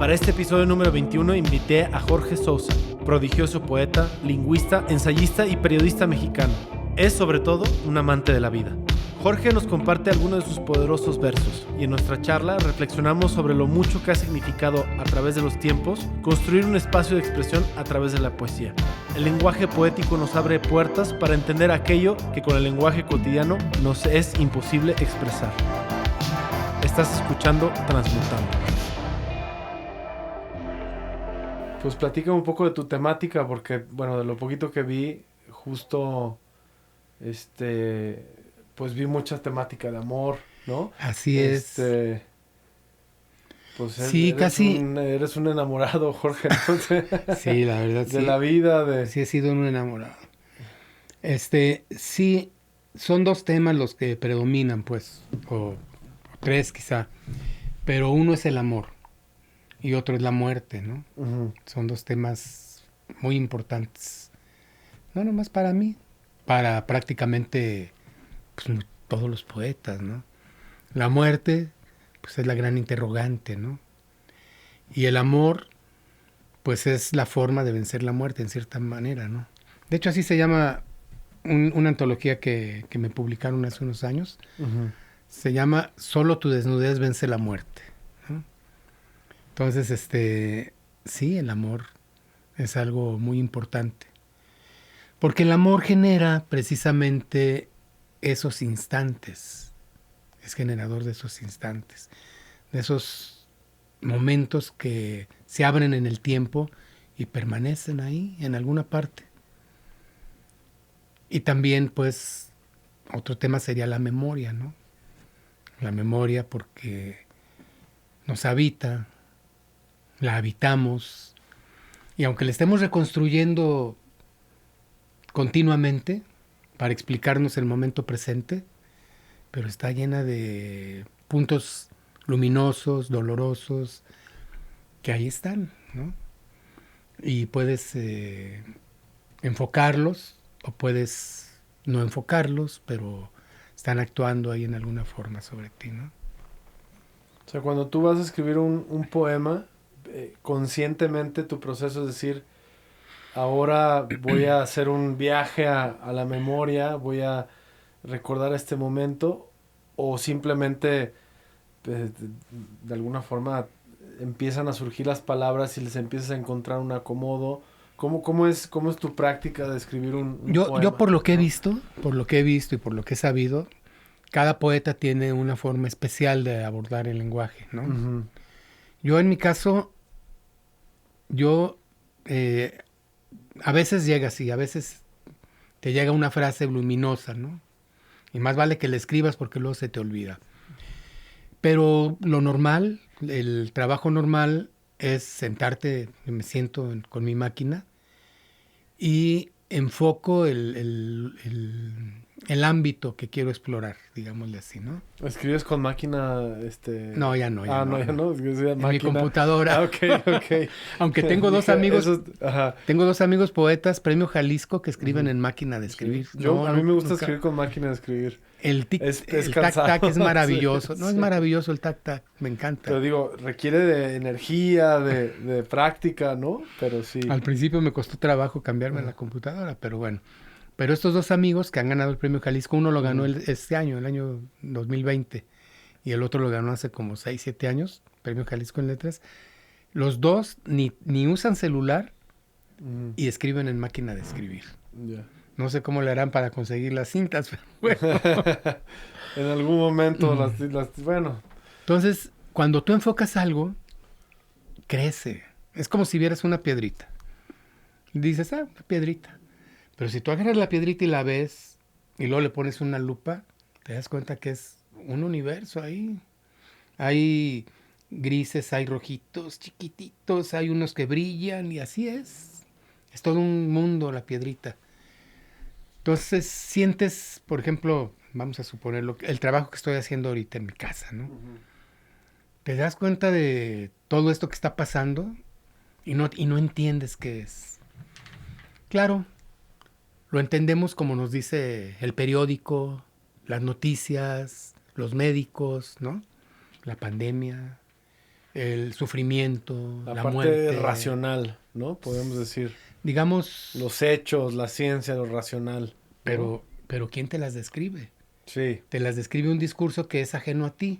Para este episodio número 21 invité a Jorge Sousa, prodigioso poeta, lingüista, ensayista y periodista mexicano. Es sobre todo un amante de la vida. Jorge nos comparte algunos de sus poderosos versos y en nuestra charla reflexionamos sobre lo mucho que ha significado a través de los tiempos construir un espacio de expresión a través de la poesía. El lenguaje poético nos abre puertas para entender aquello que con el lenguaje cotidiano nos es imposible expresar. Estás escuchando Transmutando. Pues platícame un poco de tu temática, porque, bueno, de lo poquito que vi, justo, pues vi mucha temática de amor, ¿no? Así es. Pues sí, eres casi. Eres un enamorado, Jorge, ¿no? Sí, la verdad, de sí. la vida, Sí he sido un enamorado. Sí, son dos temas los que predominan, pues, o tres quizá, pero uno es el amor y otro es la muerte, ¿no? Uh-huh. Son dos temas muy importantes, no nomás para mí, para prácticamente pues, todos los poetas, ¿no? La muerte, pues es la gran interrogante, ¿no? Y el amor, pues es la forma de vencer la muerte en cierta manera, ¿no? De hecho, así se llama una antología que me publicaron hace unos años. Uh-huh. Se llama Solo tu desnudez vence la muerte, ¿no? Entonces, sí, el amor es algo muy importante. Porque el amor genera precisamente esos instantes. Es generador de esos instantes. De esos momentos que se abren en el tiempo y permanecen ahí, en alguna parte. Y también, pues, otro tema sería la memoria, ¿no? La memoria porque nos habita, la habitamos, y aunque la estemos reconstruyendo continuamente para explicarnos el momento presente, pero está llena de puntos luminosos, dolorosos, que ahí están, ¿no? Y puedes enfocarlos o puedes no enfocarlos, pero están actuando ahí en alguna forma sobre ti, ¿no? O sea, cuando tú vas a escribir un poema, conscientemente tu proceso es decir, ahora voy a hacer un viaje a la memoria, voy a recordar este momento, o simplemente de alguna forma empiezan a surgir las palabras y les empiezas a encontrar un acomodo. ¿Cómo es tu práctica de escribir un poema? Yo por lo que he visto, y por lo que he sabido, cada poeta tiene una forma especial de abordar el lenguaje, ¿no? Uh-huh. Yo en mi caso, a veces llega así, a veces te llega una frase luminosa, ¿no? Y más vale que la escribas porque luego se te olvida. Pero lo normal, el trabajo normal es sentarte, me siento con mi máquina y enfoco el ámbito que quiero explorar, digámosle así, ¿no? ¿Escribes con máquina? No, ya no. Ya no. Es que sea en máquina. Mi computadora. Ok. Aunque tengo dos amigos. Ajá. Tengo dos amigos poetas, Premio Jalisco, que escriben en máquina de escribir. Sí. A mí me gusta escribir con máquina de escribir. El tac-tac es maravilloso. Sí, no, es maravilloso el tac-tac. Me encanta. Pero digo, requiere de energía, de práctica, ¿no? Pero sí. Al principio me costó trabajo cambiarme la computadora, pero bueno. Pero estos dos amigos que han ganado el Premio Jalisco, uno lo ganó este año, el año 2020, y el otro lo ganó hace como 6, 7 años, Premio Jalisco en Letras. Los dos ni usan celular y escriben en máquina de escribir. Yeah. No sé cómo le harán para conseguir las cintas, pero bueno. En algún momento bueno. Entonces, cuando tú enfocas algo, crece. Es como si vieras una piedrita. Dices, una piedrita. Pero si tú agarras la piedrita y la ves, y luego le pones una lupa, te das cuenta que es un universo ahí. Hay grises, hay rojitos, chiquititos, hay unos que brillan, y así es. Es todo un mundo la piedrita. Entonces sientes, por ejemplo, vamos a suponerlo, el trabajo que estoy haciendo ahorita en mi casa, ¿no? Uh-huh. Te das cuenta de todo esto que está pasando y no entiendes qué es. Claro, lo entendemos como nos dice el periódico, las noticias, los médicos, ¿no? La pandemia. el sufrimiento, La la parte muerte. racional, ¿no? Podemos decir. Digamos, Los hechos, la ciencia, lo racional. ¿no? pero ¿quién te las describe? Sí. Te las describe un discurso que es ajeno a ti,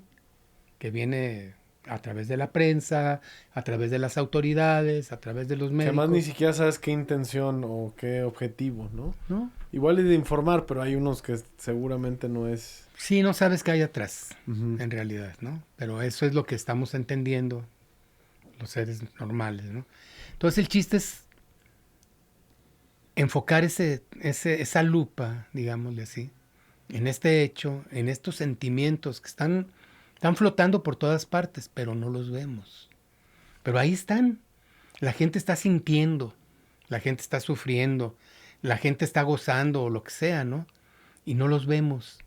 que viene a través de la prensa, a través de las autoridades, a través de los Que además ni médicos, siquiera sabes qué intención o qué objetivo, ¿no? ¿no? Igual es de informar, pero hay unos que seguramente no es. Sí, no sabes qué hay atrás, Ujú. en realidad, ¿no? Pero eso es lo que estamos entendiendo los seres normales, ¿no? Entonces el chiste es enfocar esa lupa, digámosle así, en este hecho, en estos sentimientos que están flotando por todas partes, pero no los vemos. Pero ahí están. La gente está sintiendo, la gente está sufriendo, la gente está gozando o lo que sea, ¿no? Y no los vemos.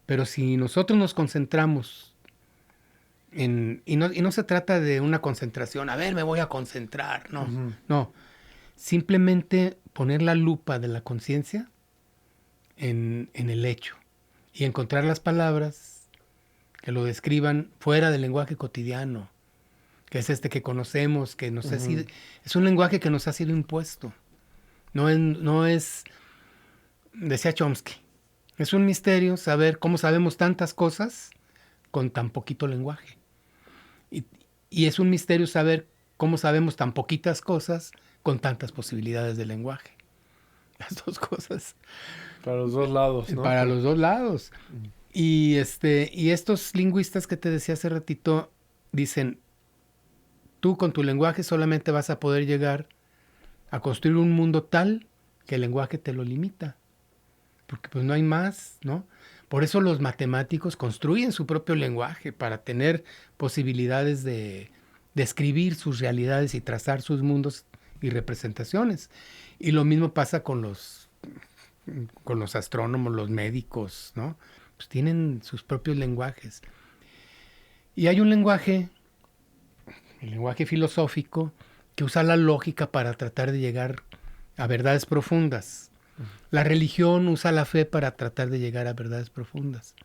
Pero si nosotros nos concentramos y no se trata de una concentración, a ver, me voy a concentrar, no, Ujú. no. Simplemente poner la lupa de la conciencia en el hecho y encontrar las palabras que lo describan fuera del lenguaje cotidiano, que es este que conocemos, que nos ha sido, es un lenguaje que nos ha sido impuesto. No es, decía Chomsky, es un misterio saber cómo sabemos tantas cosas con tan poquito lenguaje. Y, y es un misterio saber cómo sabemos tan poquitas cosas con tantas posibilidades de lenguaje. Las dos cosas. Para los dos lados, ¿no? Para los dos lados. Y estos lingüistas que te decía hace ratito dicen, tú con tu lenguaje solamente vas a poder llegar a construir un mundo tal que el lenguaje te lo limita. Porque pues no hay más, ¿no? Por eso los matemáticos construyen su propio lenguaje para tener posibilidades de describir sus realidades y trazar sus mundos y representaciones. Y lo mismo pasa con los astrónomos, los médicos, ¿no? Pues tienen sus propios lenguajes. Y hay un lenguaje, el lenguaje filosófico, que usa la lógica para tratar de llegar a verdades profundas. La religión usa la fe para tratar de llegar a verdades profundas.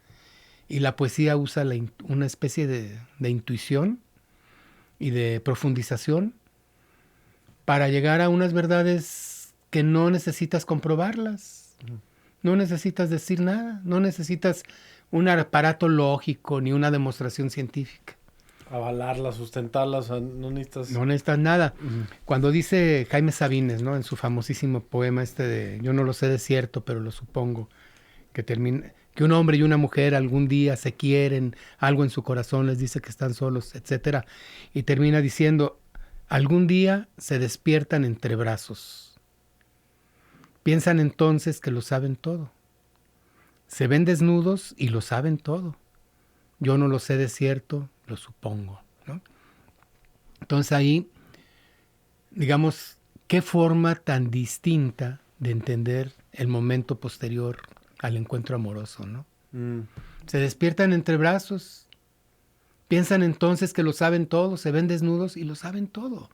Y la poesía usa una especie de intuición y de profundización para llegar a unas verdades que no necesitas comprobarlas. No necesitas decir nada. No necesitas un aparato lógico ni una demostración científica. Avalarlas, sustentarlas, o sea, no necesitas. No necesitas nada. Ujú. Cuando dice Jaime Sabines, ¿no? En su famosísimo poema de yo no lo sé de cierto, pero lo supongo, que un hombre y una mujer algún día se quieren, algo en su corazón les dice que están solos, etcétera, y termina diciendo, algún día se despiertan entre brazos. Piensan entonces que lo saben todo. Se ven desnudos y lo saben todo. Yo no lo sé de cierto, lo supongo, ¿no? Entonces ahí, digamos, qué forma tan distinta de entender el momento posterior al encuentro amoroso, ¿no? Se despiertan entre brazos, piensan entonces que lo saben todo, se ven desnudos y lo saben todo.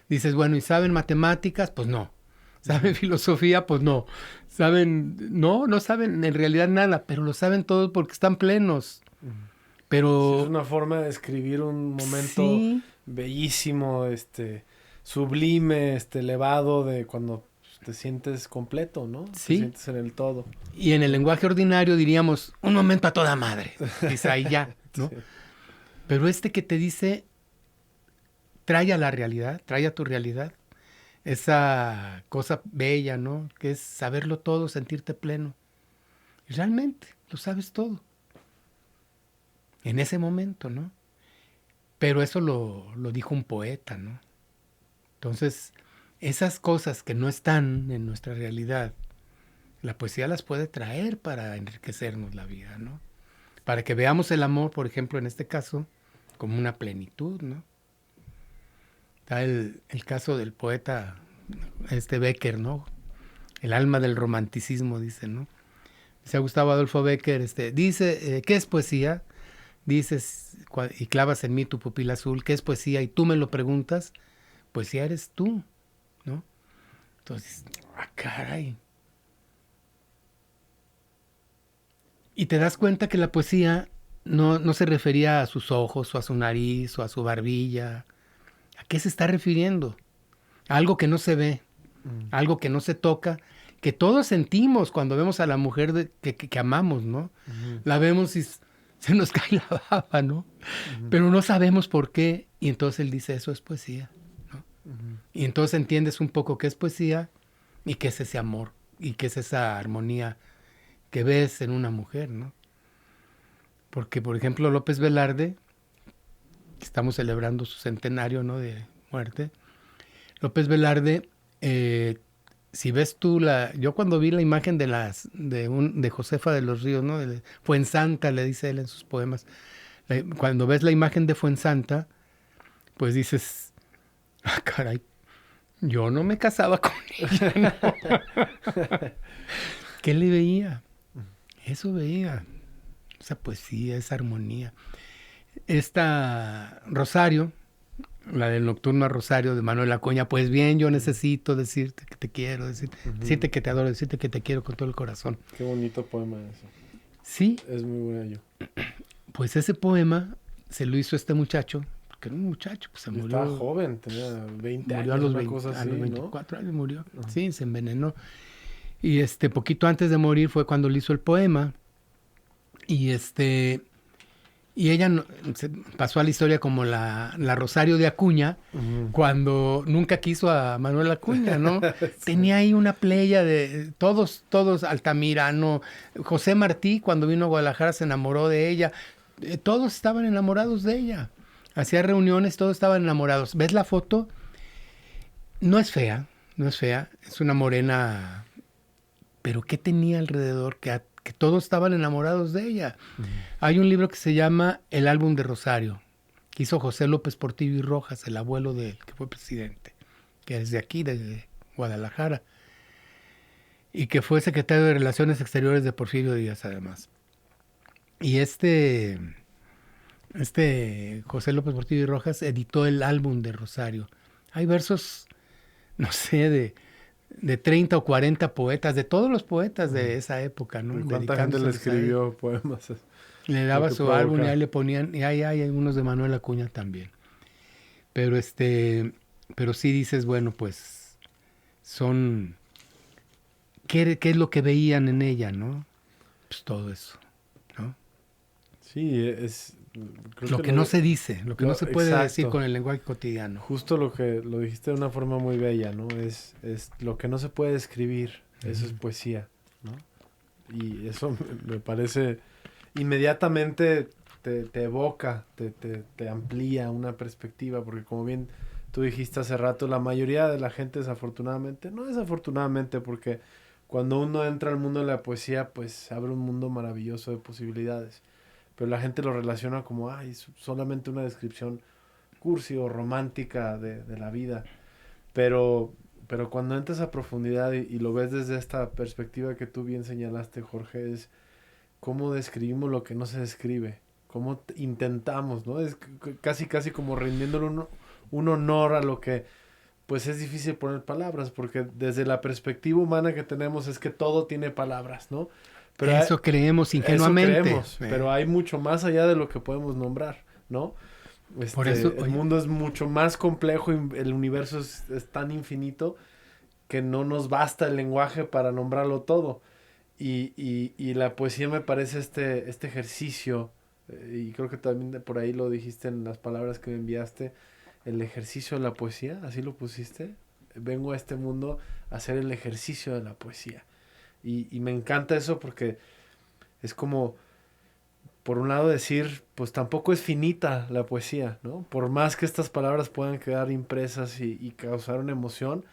Dices, bueno, ¿y saben matemáticas? Pues no. ¿Saben filosofía? Pues no. No saben en realidad nada, pero lo saben todo porque están plenos. Pero Sí, es una forma de describir un momento sí, bellísimo, sublime, elevado, de cuando te sientes completo, ¿no? Sí. Te sientes en el todo. y en el lenguaje ordinario diríamos, un momento a toda madre. Dice ahí ya, ¿no? Sí. Pero que te dice, trae a la realidad, trae a tu realidad, esa cosa bella, ¿no? Que es saberlo todo, sentirte pleno. Y realmente lo sabes todo. En ese momento, ¿no? Pero eso lo dijo un poeta, ¿no? Entonces, esas cosas que no están en nuestra realidad, la poesía las puede traer para enriquecernos la vida, ¿no? Para que veamos el amor, por ejemplo, en este caso, como una plenitud, ¿no? Está el caso del poeta Becker, ¿no? El alma del romanticismo, dice, ¿no? Dice Gustavo Adolfo Becker, dice, ¿qué es poesía? Dices, y clavas en mí tu pupila azul, ¿qué es poesía? Y tú me lo preguntas, poesía eres tú, ¿no? Entonces, caray. Y te das cuenta que la poesía no se refería a sus ojos o a su nariz o a su barbilla. ¿A qué se está refiriendo? A algo que no se ve, algo que no se toca, que todos sentimos cuando vemos a la mujer que amamos, ¿no? La vemos y se nos cae la baba, ¿no? Pero no sabemos por qué. Y entonces él dice, eso es poesía, ¿no? Y entonces entiendes un poco qué es poesía y qué es ese amor y qué es esa armonía que ves en una mujer, ¿no? Porque, por ejemplo, López Velarde, estamos celebrando su centenario, ¿no?, de muerte. López Velarde, si ves tú yo cuando vi la imagen de Josefa de los Ríos, ¿no?, de Fuensanta, le dice él en sus poemas, cuando ves la imagen de Fuensanta, pues dices, ah, caray, yo no me casaba con ella, ¿no? ¿Qué le veía? Eso veía, esa poesía, esa armonía. Esta Rosario, la del Nocturno a Rosario de Manuel Acuña, pues bien, yo necesito decirte que te quiero, decirte que te adoro, decirte que te quiero con todo el corazón. Qué bonito poema eso. Sí. Es muy bello. Pues ese poema se lo hizo este muchacho, que era un muchacho, pues se murió. Estaba joven, tenía 20 murió años, a los 24 años murió. Sí, se envenenó. Y poquito antes de morir fue cuando le hizo el poema. Y y ella se pasó a la historia como la Rosario de Acuña, cuando nunca quiso a Manuel Acuña, ¿no? Sí. Tenía ahí una playa de todos, Altamirano, José Martí, cuando vino a Guadalajara se enamoró de ella, todos estaban enamorados de ella. Hacía reuniones, todos estaban enamorados. ¿Ves la foto? No es fea, es una morena, pero ¿qué tenía alrededor que todos estaban enamorados de ella? Hay un libro que se llama El álbum de Rosario, que hizo José López Portillo y Rojas, el abuelo de él, que fue presidente, que es de aquí, de Guadalajara, y que fue secretario de Relaciones Exteriores de Porfirio Díaz, además. Y José López Portillo y Rojas editó el álbum de Rosario. Hay versos, no sé, de 30 o 40 poetas, de todos los poetas de esa época, ¿no? ¿Cuánta gente le escribió poemas? Le daba su álbum y ahí le ponían, y ahí hay unos de Manuel Acuña también. Pero pero sí dices, bueno, pues son, ¿qué es lo que veían en ella, no? Pues todo eso, ¿no? Sí, lo que no se dice, lo que no se puede decir con el lenguaje cotidiano. Justo lo dijiste de una forma muy bella, ¿no? Es lo que no se puede escribir, eso es poesía, ¿no? Y eso me parece, inmediatamente te evoca, te amplía una perspectiva, porque como bien tú dijiste hace rato, la mayoría de la gente desafortunadamente, porque cuando uno entra al mundo de la poesía, pues se abre un mundo maravilloso de posibilidades. Pero la gente lo relaciona como, solamente una descripción cursi o romántica de la vida. Pero cuando entras a profundidad y lo ves desde esta perspectiva que tú bien señalaste, Jorge, es cómo describimos lo que no se describe, cómo intentamos, ¿no? Es casi como rindiéndole un honor a lo que, pues es difícil poner palabras, porque desde la perspectiva humana que tenemos es que todo tiene palabras, ¿no? Pero eso creemos ingenuamente. Pero hay mucho más allá de lo que podemos nombrar, ¿no? Por eso, el mundo es mucho más complejo y el universo es tan infinito que no nos basta el lenguaje para nombrarlo todo. Y la poesía me parece este ejercicio, y creo que también por ahí lo dijiste en las palabras que me enviaste, el ejercicio de la poesía, así lo pusiste. Vengo a este mundo a hacer el ejercicio de la poesía. Y me encanta eso porque es como, por un lado decir, pues tampoco es finita la poesía, ¿no? Por más que estas palabras puedan quedar impresas y causar una emoción,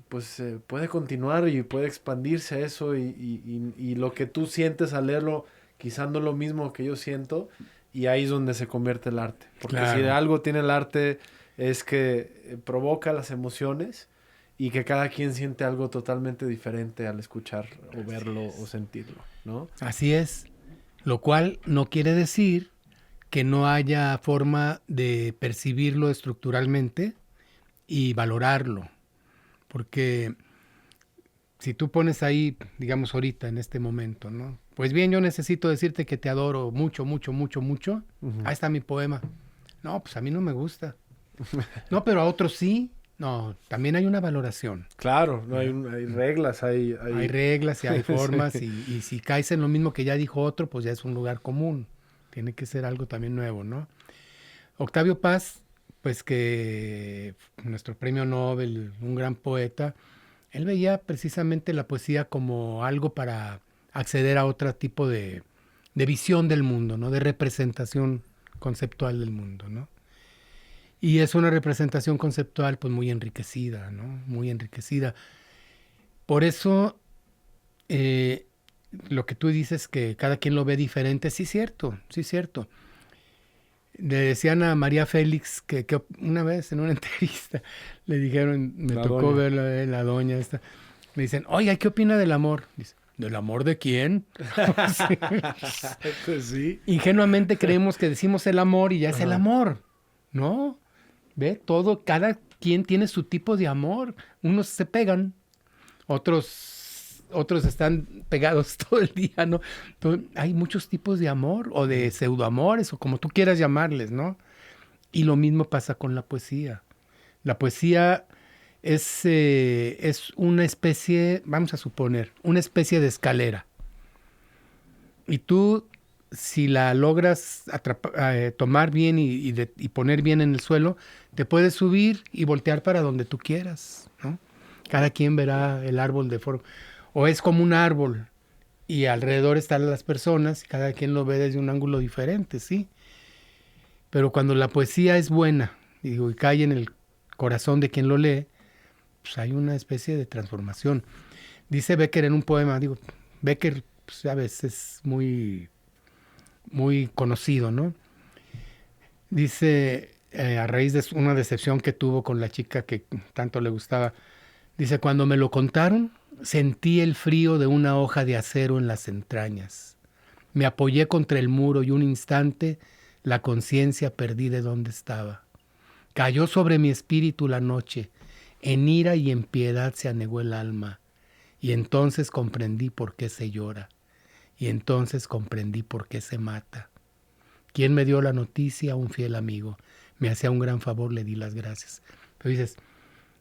pues puede continuar y puede expandirse a eso y lo que tú sientes al leerlo, quizá no lo mismo que yo siento, y ahí es donde se convierte el arte. Porque si de algo tiene el arte es que provoca las emociones, y que cada quien siente algo totalmente diferente al escuchar o verlo o sentirlo, ¿no? Así es. Lo cual no quiere decir que no haya forma de percibirlo estructuralmente y valorarlo. Porque si tú pones ahí, digamos ahorita, en este momento, ¿no? Pues bien, yo necesito decirte que te adoro mucho, mucho, mucho, mucho. Ahí está mi poema. No, pues a mí no me gusta. No, pero a otros sí. No, también hay una valoración. Claro, no hay reglas, hay reglas y hay formas Sí. y si caes en lo mismo que ya dijo otro, pues ya es un lugar común. Tiene que ser algo también nuevo, ¿no? Octavio Paz, pues que nuestro premio Nobel, un gran poeta, él veía precisamente la poesía como algo para acceder a otro tipo de visión del mundo, ¿no? De representación conceptual del mundo, ¿no? Y es una representación conceptual pues muy enriquecida, ¿no? Muy enriquecida. Por eso, lo que tú dices que cada quien lo ve diferente, sí es cierto, sí es cierto. Le decían a María Félix que una vez en una entrevista le dijeron, me La tocó doña. ver la doña esta, me dicen, oiga, ¿qué opina del amor? Dice, ¿del amor de quién? Pues sí. Ingenuamente creemos que decimos el amor y ya es el Ajá. amor, ¿no? Ve, todo, cada quien tiene su tipo de amor. Unos se pegan, otros están pegados todo el día, ¿no? Entonces, hay muchos tipos de amor o de pseudoamores o como tú quieras llamarles, ¿no? Y lo mismo pasa con la poesía. La poesía es una especie, vamos a suponer, una especie de escalera. Y tú, si la logras tomar bien y poner bien en el suelo, te puedes subir y voltear para donde tú quieras, ¿no? Cada quien verá el árbol de forma... O es como un árbol y alrededor están las personas y cada quien lo ve desde un ángulo diferente, ¿sí? Pero cuando la poesía es buena y cae en el corazón de quien lo lee, pues hay una especie de transformación. Dice Becker en un poema, Becker, pues, sabes, es muy conocido, ¿no? Dice, a raíz de una decepción que tuvo con la chica que tanto le gustaba, dice, cuando me lo contaron, sentí el frío de una hoja de acero en las entrañas. Me apoyé contra el muro y un instante la conciencia perdí de dónde estaba. Cayó sobre mi espíritu la noche, en ira y en piedad se anegó el alma, y entonces comprendí por qué se llora, y entonces comprendí por qué se mata. ¿Quién me dio la noticia? Un fiel amigo. Me hacía un gran favor, le di las gracias. Pero dices,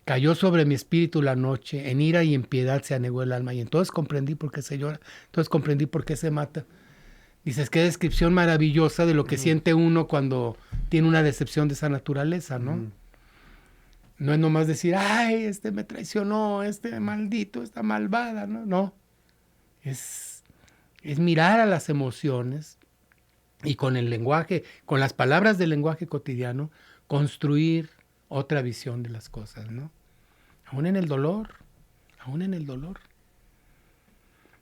cayó sobre mi espíritu la noche, en ira y en piedad se anegó el alma, y entonces comprendí por qué se llora, entonces comprendí por qué se mata. Dices, qué descripción maravillosa de lo que siente uno cuando tiene una decepción de esa naturaleza, ¿no? No es nomás decir, ay, este me traicionó, este maldito, esta malvada, ¿no? No, es mirar a las emociones y con el lenguaje, con las palabras del lenguaje cotidiano, construir otra visión de las cosas, ¿no? Aún en el dolor, aún en el dolor.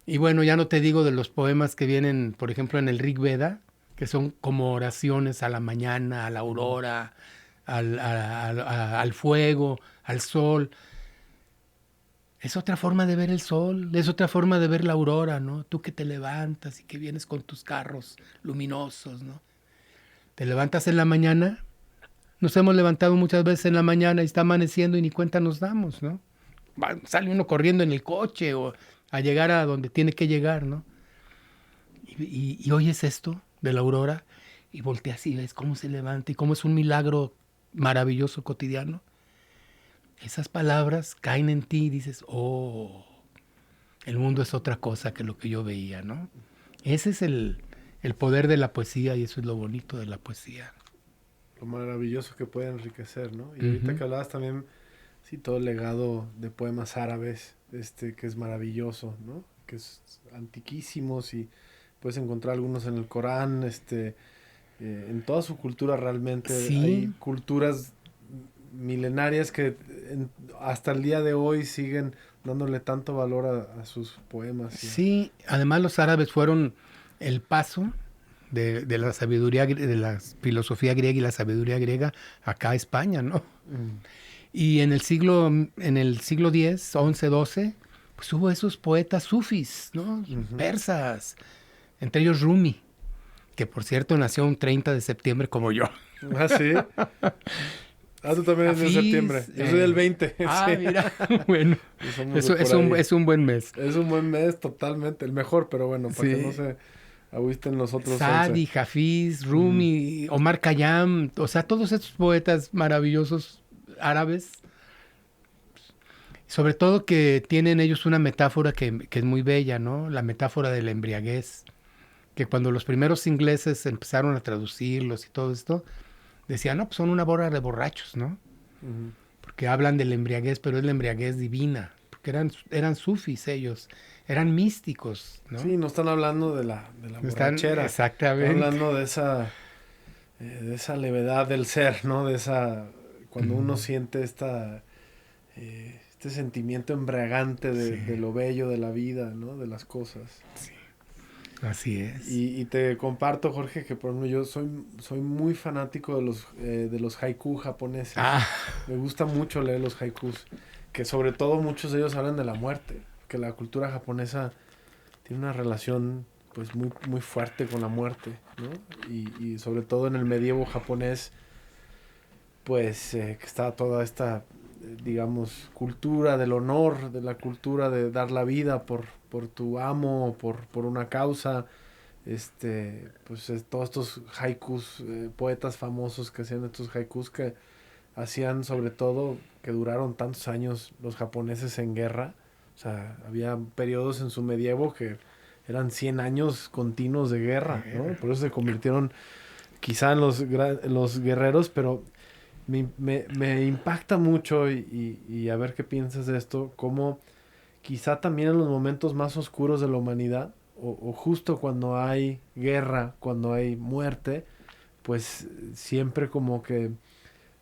Y bueno, ya no te digo de los poemas que vienen, por ejemplo, en el Rig Veda, que son como oraciones a la mañana, a la aurora, al fuego, al sol. Es otra forma de ver el sol, es otra forma de ver la aurora, ¿no? Tú que te levantas y que vienes con tus carros luminosos, ¿no? Te levantas en la mañana, nos hemos levantado muchas veces en la mañana y está amaneciendo y ni cuenta nos damos, ¿no? Sale uno corriendo en el coche o a llegar a donde tiene que llegar, ¿no? Y oyes esto de la aurora y volteas y ves cómo se levanta y cómo es un milagro maravilloso cotidiano. Esas palabras caen en ti y dices, oh, el mundo es otra cosa que lo que yo veía, ¿no? Ese es el poder de la poesía y eso es lo bonito de la poesía. Lo maravilloso que puede enriquecer, ¿no? Y ahorita que hablabas también, sí, todo el legado de poemas árabes, que es maravilloso, ¿no? Que es antiquísimos y puedes encontrar algunos en el Corán, en toda su cultura realmente. Sí. Hay culturas milenarias que hasta el día de hoy siguen dándole tanto valor a sus poemas. Sí, además los árabes fueron el paso de la sabiduría, de la filosofía griega y la sabiduría griega acá a España, ¿no? Y en el siglo X, 11, 12, pues hubo esos poetas sufis, ¿no? Persas, entre ellos Rumi, que por cierto nació un 30 de septiembre como yo. ¿Ah, sí? Ah, tú también eres de Hafiz, septiembre. Yo soy del 20. Ah, sí. mira, bueno, Somos eso de por ahí. es un buen mes. Es un buen mes, totalmente. El mejor, pero bueno, para que no Sí. se agüisten los otros 11. Saadi, Hafiz, Rumi, Omar Khayyam, o sea, todos estos poetas maravillosos árabes, sobre todo que tienen ellos una metáfora que es muy bella, ¿no? La metáfora de la embriaguez, que cuando los primeros ingleses empezaron a traducirlos y todo esto, decían, no, pues son una bola de borrachos, ¿no? Ujú. Porque hablan de la embriaguez, pero es la embriaguez divina, porque eran sufis ellos, eran místicos, ¿no? Sí, no están hablando de la borrachera. Están Exactamente. hablando de esa levedad del ser, ¿no? De esa... Cuando uno siente este sentimiento embriagante Sí. de lo bello de la vida, ¿no? De las cosas. Sí, así es. Y te comparto, Jorge, que por ejemplo yo soy muy fanático de los haiku japoneses. Ah, Me gusta mucho leer los haikus, que sobre todo muchos de ellos hablan de la muerte, que la cultura japonesa tiene una relación pues muy, muy fuerte con la muerte, ¿no? Y sobre todo en el medievo japonés, pues que está toda esta, digamos, cultura del honor, de la cultura de dar la vida por tu amo, por una causa, pues todos estos haikus, poetas famosos que hacían estos haikus que hacían sobre todo, que duraron tantos años los japoneses en guerra. O sea, había periodos en su medievo que eran 100 años continuos de guerra, ¿no? Por eso se convirtieron quizá en los guerreros, pero me impacta mucho y a ver qué piensas de esto, como quizá también en los momentos más oscuros de la humanidad, o justo cuando hay guerra, cuando hay muerte, pues siempre como que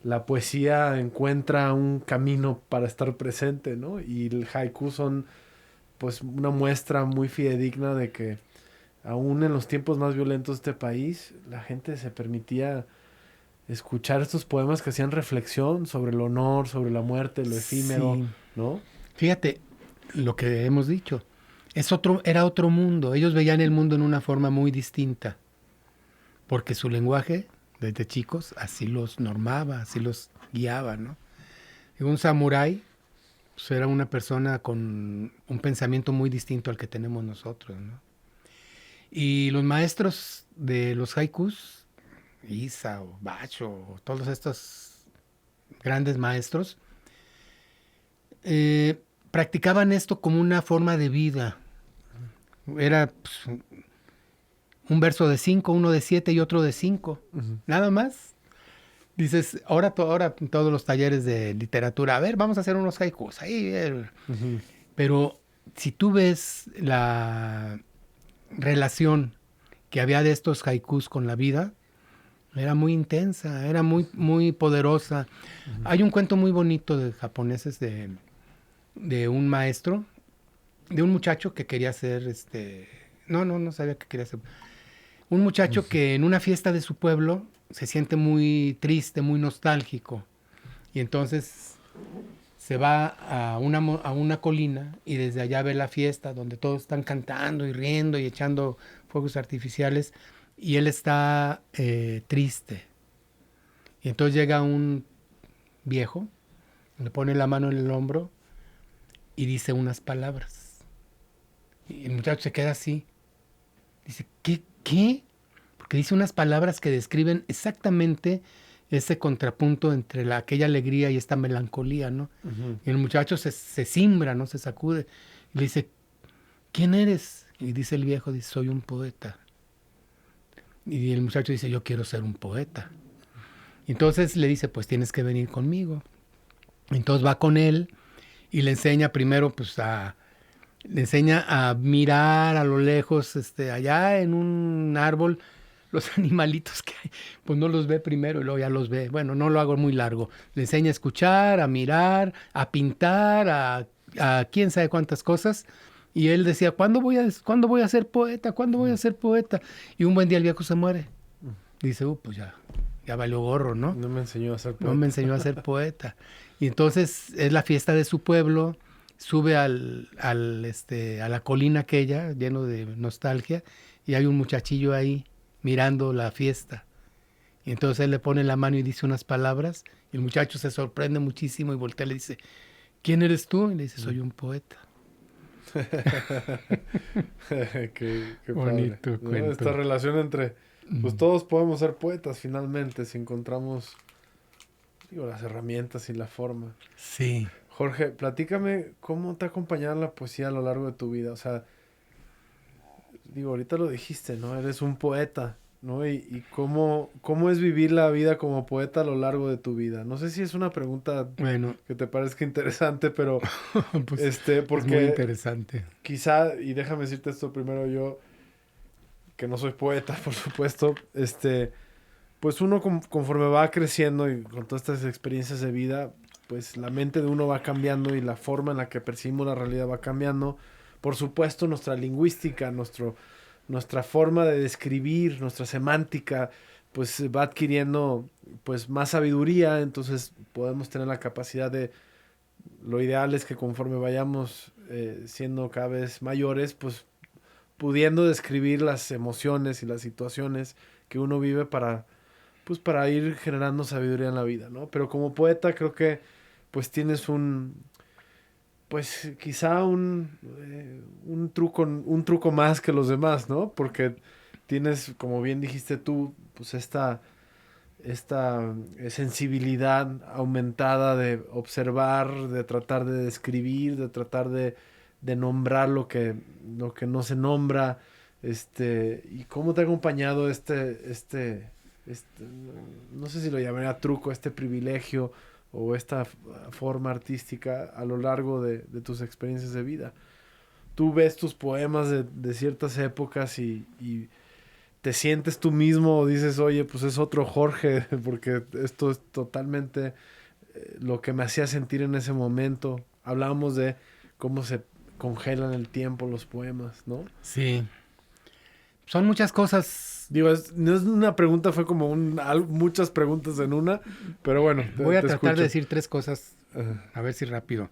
la poesía encuentra un camino para estar presente, ¿no? Y el haiku son pues una muestra muy fidedigna de que aún en los tiempos más violentos de este país, la gente se permitía escuchar estos poemas que hacían reflexión sobre el honor, sobre la muerte, lo efímero, sí. ¿no? Fíjate lo que hemos dicho. Era otro mundo. Ellos veían el mundo en una forma muy distinta. Porque su lenguaje, desde chicos, así los normaba, así los guiaba, ¿no? Y un samurái pues, era una persona con un pensamiento muy distinto al que tenemos nosotros, ¿no? Y los maestros de los haikus, Isa o Bacho, o todos estos grandes maestros, practicaban esto como una forma de vida. Era pues, un verso de 5, uno de 7 y otro de 5. Uh-huh. Nada más. Dices, ahora en todos los talleres de literatura, a ver, vamos a hacer unos haikus. Ahí, Uh-huh. Pero si tú ves la relación que había de estos haikus con la vida, era muy intensa, era muy, muy poderosa. Uh-huh. Hay un cuento muy bonito de japoneses de un maestro, de un muchacho que quería ser, no sabía que quería ser. Un muchacho uh-huh. que en una fiesta de su pueblo se siente muy triste, muy nostálgico. Y entonces se va a una colina y desde allá ve la fiesta donde todos están cantando y riendo y echando fuegos artificiales. Y él está triste. Y entonces llega un viejo, le pone la mano en el hombro y dice unas palabras. Y el muchacho se queda así. Dice, ¿qué? Porque dice unas palabras que describen exactamente ese contrapunto entre aquella alegría y esta melancolía, ¿no? Uh-huh. Y el muchacho se cimbra, ¿no? Se sacude. Y le dice, ¿quién eres? Y dice el viejo, dice, soy un poeta. Y el muchacho dice, yo quiero ser un poeta. Y entonces le dice, pues tienes que venir conmigo. Entonces va con él y le enseña primero, pues, le enseña a mirar a lo lejos, allá en un árbol, los animalitos que hay, pues no los ve primero y luego ya los ve. Bueno, no lo hago muy largo. Le enseña a escuchar, a mirar, a pintar, a quién sabe cuántas cosas. Y él decía, ¿cuándo voy a ser poeta? ¿Cuándo voy a ser poeta? Y un buen día el viejo se muere. Dice, pues ya valió gorro, ¿no? No me enseñó a ser poeta. No me enseñó a ser poeta. Y entonces es la fiesta de su pueblo, sube a la colina aquella, lleno de nostalgia, y hay un muchachillo ahí mirando la fiesta. Y entonces él le pone la mano y dice unas palabras, y el muchacho se sorprende muchísimo y voltea y le dice, ¿quién eres tú? Y le dice, soy un poeta. Qué Bonito padre, ¿no? cuento. Esta relación entre, pues todos podemos ser poetas finalmente si encontramos, digo, las herramientas y la forma. Sí. Jorge, platícame cómo te ha acompañado la poesía a lo largo de tu vida. O sea, digo, ahorita lo dijiste, ¿no? Eres un poeta, ¿no? Y cómo es vivir la vida como poeta a lo largo de tu vida. No sé si es una pregunta Bueno, que te parezca interesante, pero pues es muy porque interesante. quizá, y déjame decirte esto primero yo, que no soy poeta, por supuesto, pues uno conforme va creciendo y con todas estas experiencias de vida, pues la mente de uno va cambiando y la forma en la que percibimos la realidad va cambiando. Por supuesto, nuestra lingüística, nuestra forma de describir, nuestra semántica, pues va adquiriendo pues más sabiduría, entonces podemos tener la capacidad de, lo ideal es que conforme vayamos siendo cada vez mayores, pues pudiendo describir las emociones y las situaciones que uno vive para, pues para ir generando sabiduría en la vida, ¿no? Pero como poeta creo que pues tienes pues quizá un truco más que los demás, ¿no? Porque tienes, como bien dijiste tú, pues esta sensibilidad aumentada de observar, de tratar de describir, de tratar de nombrar lo que no se nombra, y cómo te ha acompañado este, no sé si lo llamaría truco, este privilegio o esta forma artística a lo largo de tus experiencias de vida. Tú ves tus poemas de ciertas épocas y te sientes tú mismo o dices, oye, pues es otro Jorge, porque esto es totalmente lo que me hacía sentir en ese momento. Hablábamos de cómo se congelan el tiempo los poemas, ¿no? Sí. Son muchas cosas. Digo, no es una pregunta, fue como muchas preguntas en una, pero bueno, Voy a te tratar escucho. de decir tres cosas, Ajá. a ver si rápido.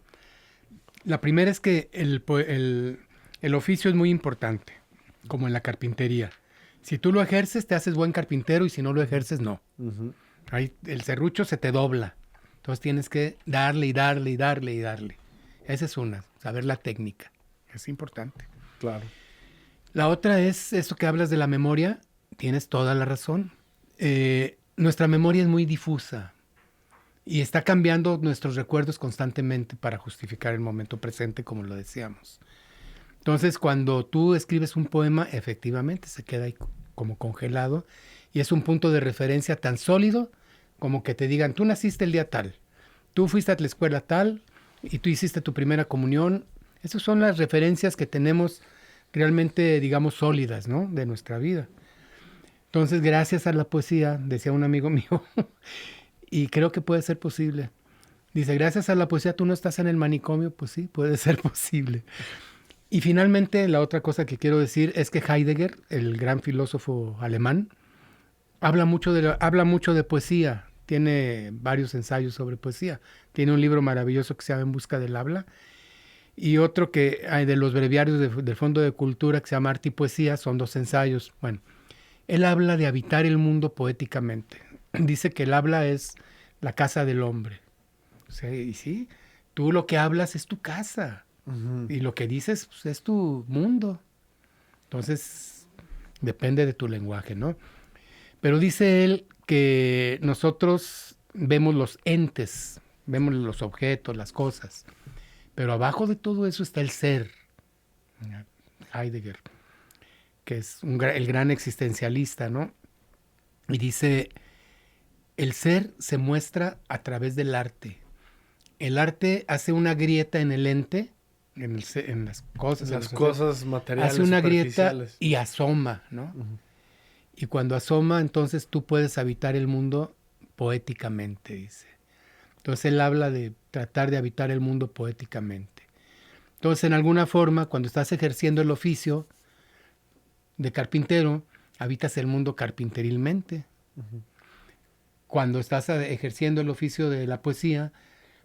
La primera es que el oficio es muy importante, como en la carpintería. Si tú lo ejerces, te haces buen carpintero y si no lo ejerces, no. Ujú. Ahí el serrucho se te dobla. Entonces tienes que darle y darle y darle y darle. Esa es una, saber la técnica. Es importante. Claro. La otra es eso que hablas de la memoria. Tienes toda la razón. Nuestra memoria es muy difusa y está cambiando nuestros recuerdos constantemente para justificar el momento presente, como lo decíamos. Entonces, cuando tú escribes un poema, efectivamente se queda ahí como congelado y es un punto de referencia tan sólido como que te digan, tú naciste el día tal, tú fuiste a la escuela tal y tú hiciste tu primera comunión. Esas son las referencias que tenemos realmente, digamos, sólidas, ¿no? De nuestra vida. Entonces, gracias a la poesía, decía un amigo mío, y creo que puede ser posible. Dice, gracias a la poesía tú no estás en el manicomio. Pues sí, puede ser posible. Y finalmente, la otra cosa que quiero decir es que Heidegger, el gran filósofo alemán, habla mucho de poesía. Tiene varios ensayos sobre poesía. Tiene un libro maravilloso que se llama En busca del habla. Y otro que hay de los breviarios del Fondo de Cultura que se llama Arte y Poesía. Son 2 ensayos. Bueno, él habla de habitar el mundo poéticamente. Dice que el habla es la casa del hombre. O sea, y sí, tú lo que hablas es tu casa. Ujú. Y lo que dices pues, es tu mundo. Entonces, depende de tu lenguaje, ¿no? Pero dice él que nosotros vemos los entes, vemos los objetos, las cosas. Pero abajo de todo eso está el ser. Heidegger, que es el gran existencialista, ¿no? Y dice, el ser se muestra a través del arte. El arte hace una grieta en el ente, en las cosas. Las cosas materiales, hace una grieta superficiales. y asoma, ¿no? Ujú. Y cuando asoma, entonces tú puedes habitar el mundo poéticamente, dice. Entonces él habla de tratar de habitar el mundo poéticamente. Entonces, en alguna forma, cuando estás ejerciendo el oficio de carpintero, habitas el mundo carpinterilmente. Ujú. Cuando estás ejerciendo el oficio de la poesía,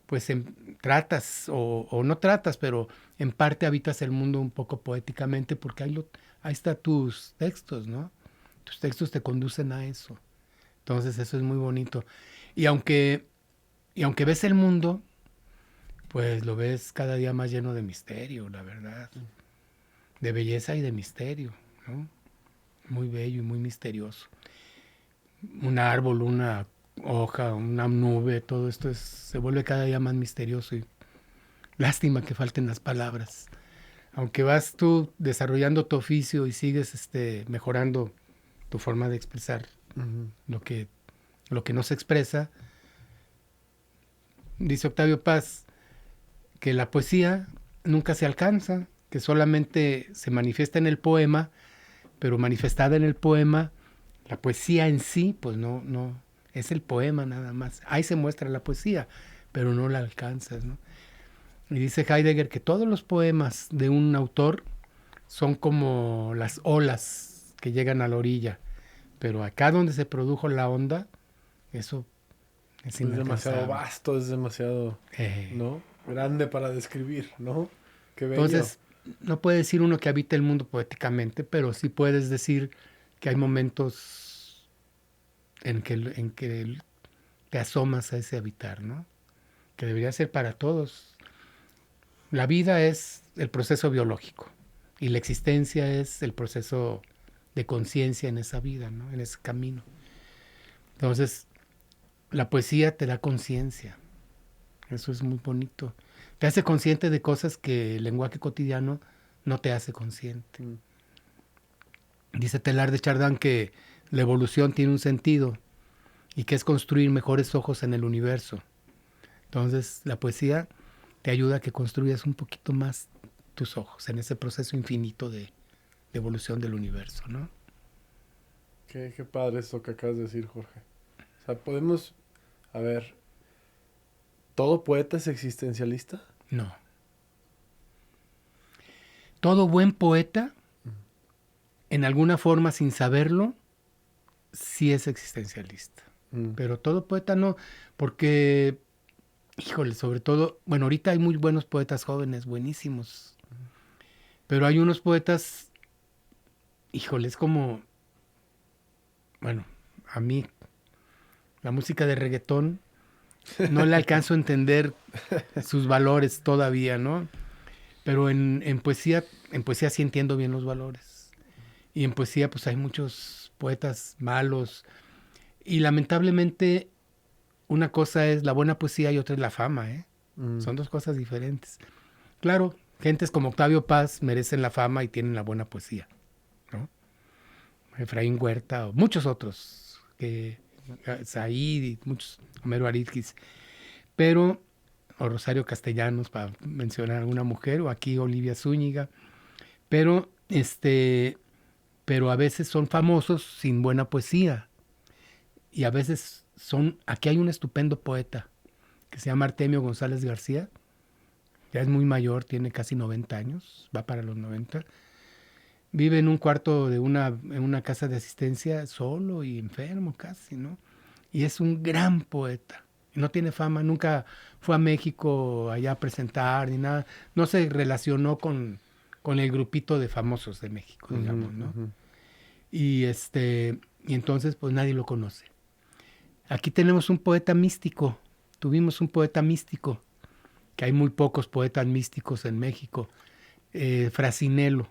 pues tratas o no tratas, pero en parte habitas el mundo un poco poéticamente porque ahí están tus textos, ¿no? Tus textos te conducen a eso. Entonces eso es muy bonito. Y aunque ves el mundo, pues lo ves cada día más lleno de misterio, la verdad. De belleza y de misterio, ¿no? Muy bello y muy misterioso. Un árbol, una hoja, una nube, todo esto se vuelve cada día más misterioso y lástima que falten las palabras. Aunque vas tú desarrollando tu oficio y sigues mejorando tu forma de expresar lo que no se expresa, dice Octavio Paz que la poesía nunca se alcanza, que solamente se manifiesta en el poema, pero manifestada en el poema, la poesía en sí, pues no es el poema nada más. Ahí se muestra la poesía, pero no la alcanzas, ¿no? Y dice Heidegger que todos los poemas de un autor son como las olas que llegan a la orilla, pero acá donde se produjo la onda, eso es demasiado vasto, es demasiado, ¿no? Grande para describir, ¿no? Qué bello. Entonces, no puede decir uno que habita el mundo poéticamente, pero sí puedes decir que hay momentos en que te asomas a ese habitar, ¿no? Que debería ser para todos. La vida es el proceso biológico y la existencia es el proceso de conciencia en esa vida, ¿no? En ese camino. Entonces, la poesía te da conciencia. Eso es muy bonito. Te hace consciente de cosas que el lenguaje cotidiano no te hace consciente. Dice Teilhard de Chardin que la evolución tiene un sentido y que es construir mejores ojos en el universo. Entonces, la poesía te ayuda a que construyas un poquito más tus ojos en ese proceso infinito de evolución del universo, ¿no? Qué padre esto que acabas de decir, Jorge. O sea, podemos... A ver... ¿Todo poeta es existencialista? No. Todo buen poeta, en alguna forma, sin saberlo, sí es existencialista. Pero todo poeta no, porque... Híjole, sobre todo, bueno, ahorita hay muy buenos poetas jóvenes, buenísimos. Pero hay unos poetas, híjole, es como, bueno, a mí la música de reggaetón no le alcanzo a entender sus valores todavía, ¿no? Pero en poesía sí entiendo bien los valores. Y en poesía pues hay muchos poetas malos. Y lamentablemente una cosa es la buena poesía y otra es la fama, ¿eh? Son dos cosas diferentes. Claro, gentes como Octavio Paz merecen la fama y tienen la buena poesía, ¿no? Efraín Huerta o muchos otros, Said y muchos, Homero Aridgis, pero, o Rosario Castellanos, para mencionar a una mujer, o aquí Olivia Zúñiga, pero a veces son famosos sin buena poesía, y a veces aquí hay un estupendo poeta que se llama Artemio González García, ya es muy mayor, tiene casi 90 años, va para los 90, vive en un cuarto en una casa de asistencia solo y enfermo casi, ¿no? Y es un gran poeta, no tiene fama, nunca fue a México allá a presentar ni nada, no se relacionó con el grupito de famosos de México, digamos, ¿no? Y entonces pues nadie lo conoce. Aquí tenemos un poeta místico, tuvimos un poeta místico, que hay muy pocos poetas místicos en México, Frasinello,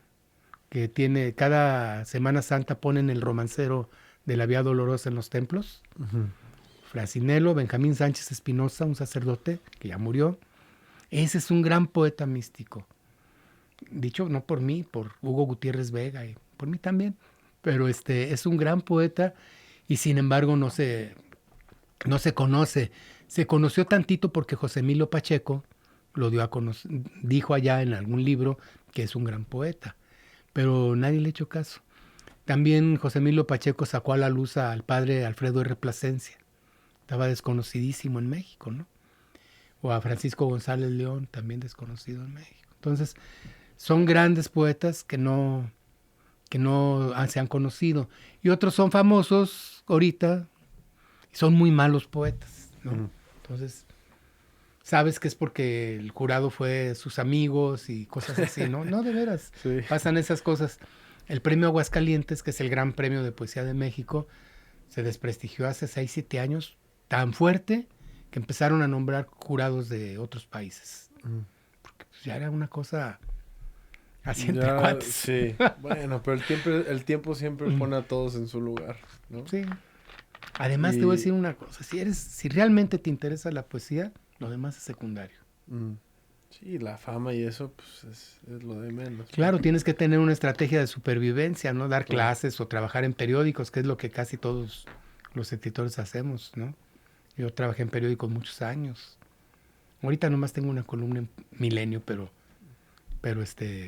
que tiene, cada Semana Santa ponen el romancero de la Vía Dolorosa en los templos. Frasinello, Benjamín Sánchez Espinosa, un sacerdote que ya murió, ese es un gran poeta místico. Dicho no por mí, por Hugo Gutiérrez Vega y por mí también, pero es un gran poeta y sin embargo no se conoce. Se conoció tantito porque José Emilio Pacheco lo dio a conocer, dijo allá en algún libro que es un gran poeta, pero nadie le echó caso. También José Emilio Pacheco sacó a la luz al padre Alfredo R. Plasencia, estaba desconocidísimo en México, ¿no? O a Francisco González León, también desconocido en México. Entonces, son grandes poetas que no se han conocido. Y otros son famosos ahorita, son muy malos poetas, ¿no? Entonces, sabes que es porque el jurado fue sus amigos y cosas así, ¿no? No, de veras, pasan esas cosas. El premio Aguascalientes, que es el gran premio de poesía de México, se desprestigió hace 6, 7 años tan fuerte que empezaron a nombrar jurados de otros países. Porque pues, ya era una cosa así entre cuates. Sí, bueno, pero el tiempo siempre pone a todos en su lugar, ¿no? Sí. Además te voy a decir una cosa, si realmente te interesa la poesía, lo demás es secundario. Sí, la fama y eso pues es lo de menos. Claro, tienes que tener una estrategia de supervivencia, ¿no? Dar clases o trabajar en periódicos, que es lo que casi todos los escritores hacemos, ¿no? Yo trabajé en periódicos muchos años. Ahorita nomás tengo una columna en Milenio, pero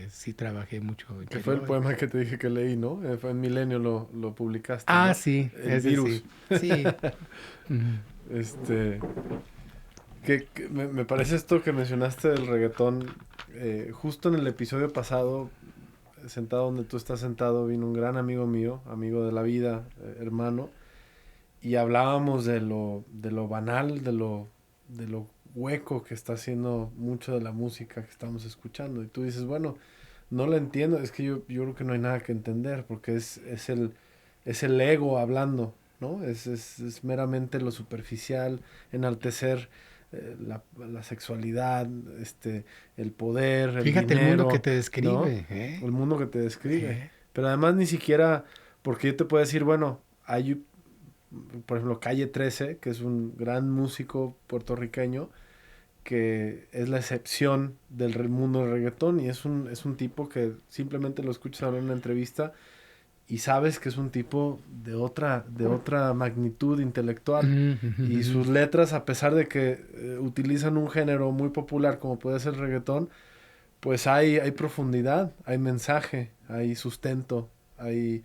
sí trabajé mucho en Que fue el poema que te dije que leí, ¿no? Fue en Milenio lo publicaste. Ah, ¿no? sí. El virus. Sí. Que me parece esto que mencionaste del reggaetón. Justo en el episodio pasado, sentado donde tú estás sentado, vino un gran amigo mío, amigo de la vida, hermano, y hablábamos de lo banal, de lo hueco que está haciendo mucho de la música que estamos escuchando. Y tú dices, bueno, no lo entiendo, es que yo creo que no hay nada que entender, porque es el ego hablando, ¿no? Es meramente lo superficial, enaltecer la sexualidad, el poder, el Fíjate dinero, el mundo que te describe, ¿no? ¿eh? El mundo que te describe. Pero además ni siquiera, porque yo te puedo decir, bueno, hay, por ejemplo, Calle 13, que es un gran músico puertorriqueño, que es la excepción del mundo del reggaetón, y es un tipo que simplemente lo escuchas hablar en una entrevista y sabes que es un tipo de otra magnitud intelectual. Y sus letras, a pesar de que utilizan un género muy popular como puede ser el reggaetón, pues hay profundidad, hay mensaje, hay sustento, hay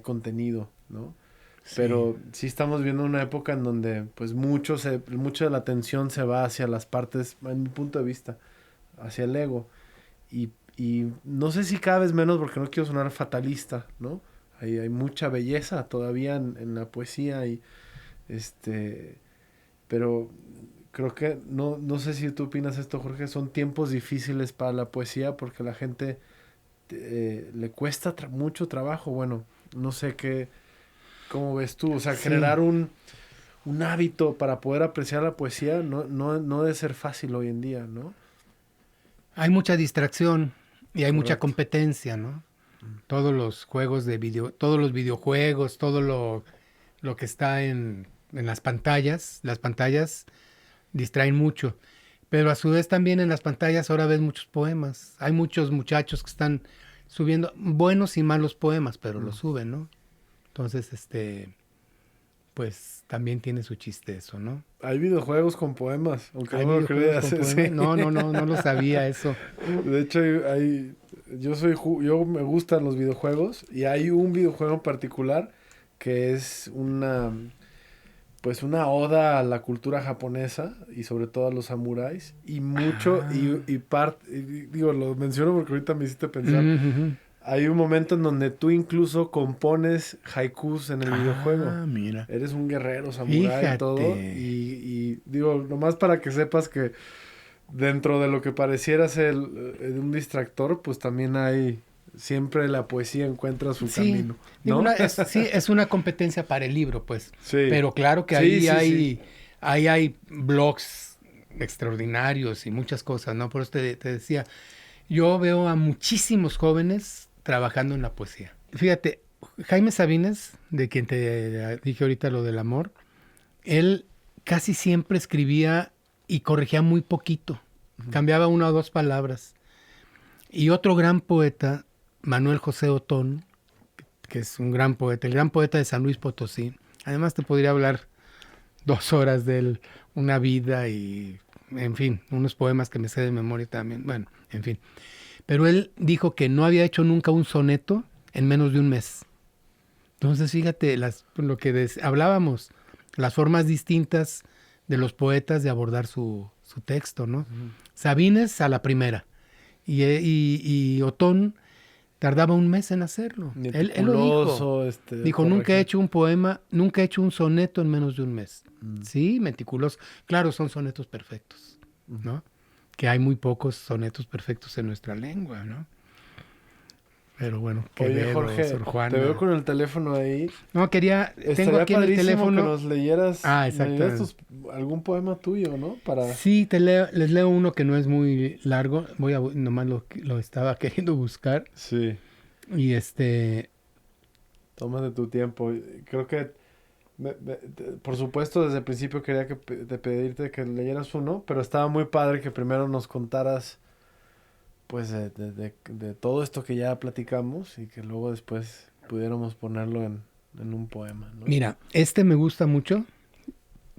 contenido, ¿no? Sí. Pero sí estamos viendo una época en donde pues mucho de la atención se va hacia las partes, en mi punto de vista, hacia el ego. Y no sé si cada vez menos, porque no quiero sonar fatalista, ¿no? Hay mucha belleza todavía en la poesía y pero creo que no sé si tú opinas esto, Jorge, son tiempos difíciles para la poesía porque a la gente le cuesta mucho trabajo. Bueno, no sé cómo ves tú, o sea, sí. Generar un hábito para poder apreciar la poesía no debe ser fácil hoy en día, ¿no? Hay mucha distracción y hay mucha competencia, ¿no? Todos los juegos todos los videojuegos, todo lo que está en las pantallas distraen mucho. Pero a su vez también en las pantallas ahora ves muchos poemas. Hay muchos muchachos que están subiendo buenos y malos poemas, pero los suben, ¿no? Entonces, pues también tiene su chiste eso, ¿no? Hay videojuegos con poemas, aunque no lo creas. Sí. No lo sabía eso. De hecho, yo me gustan los videojuegos y hay un videojuego en particular que es una oda a la cultura japonesa y sobre todo a los samuráis y mucho digo, lo menciono porque ahorita me hiciste pensar. Hay un momento en donde tú incluso compones haikus en el videojuego. Mira. Eres un guerrero, samurái y todo. Y digo, nomás para que sepas que dentro de lo que pareciera ser un distractor, pues también hay... Siempre la poesía encuentra su camino, ¿no? Es una competencia para el libro, pues. Sí. Pero claro que ahí hay blogs extraordinarios y muchas cosas, ¿no? Por eso te decía, yo veo a muchísimos jóvenes trabajando en la poesía. Fíjate, Jaime Sabines, de quien te dije ahorita lo del amor, él casi siempre escribía y corregía muy poquito. Cambiaba 1 o 2 palabras. Y otro gran poeta, Manuel José Otón, que es un gran poeta, el gran poeta de San Luis Potosí. Además te podría hablar 2 horas de él, una vida y, en fin, unos poemas que me sé de memoria también. Bueno, en fin. Pero él dijo que no había hecho nunca un soneto en menos de un mes. Entonces, fíjate, lo que hablábamos, las formas distintas de los poetas de abordar su texto, ¿no? Sabines a la primera. Y Otón tardaba un mes en hacerlo. Él lo dijo. Dijo, nunca he hecho un poema, nunca he hecho un soneto en menos de un mes. Sí, meticuloso. Claro, son sonetos perfectos, ¿no? Que hay muy pocos sonetos perfectos en nuestra lengua, ¿no? Pero bueno, Oye, Jorge, Sor Juana. te veo con el teléfono ahí. No, tengo Estaría aquí en el padrísimo teléfono. que nos leyeras, Exacto. algún poema tuyo, ¿no? Para... Sí, les leo uno que no es muy largo. Nomás lo estaba queriendo buscar. Sí, Y tómate tu tiempo. Creo que, por supuesto, desde el principio quería pedirte que leyeras uno, pero estaba muy padre que primero nos contaras, pues, de todo esto que ya platicamos y que luego después pudiéramos ponerlo en un poema, ¿no? Mira, me gusta mucho.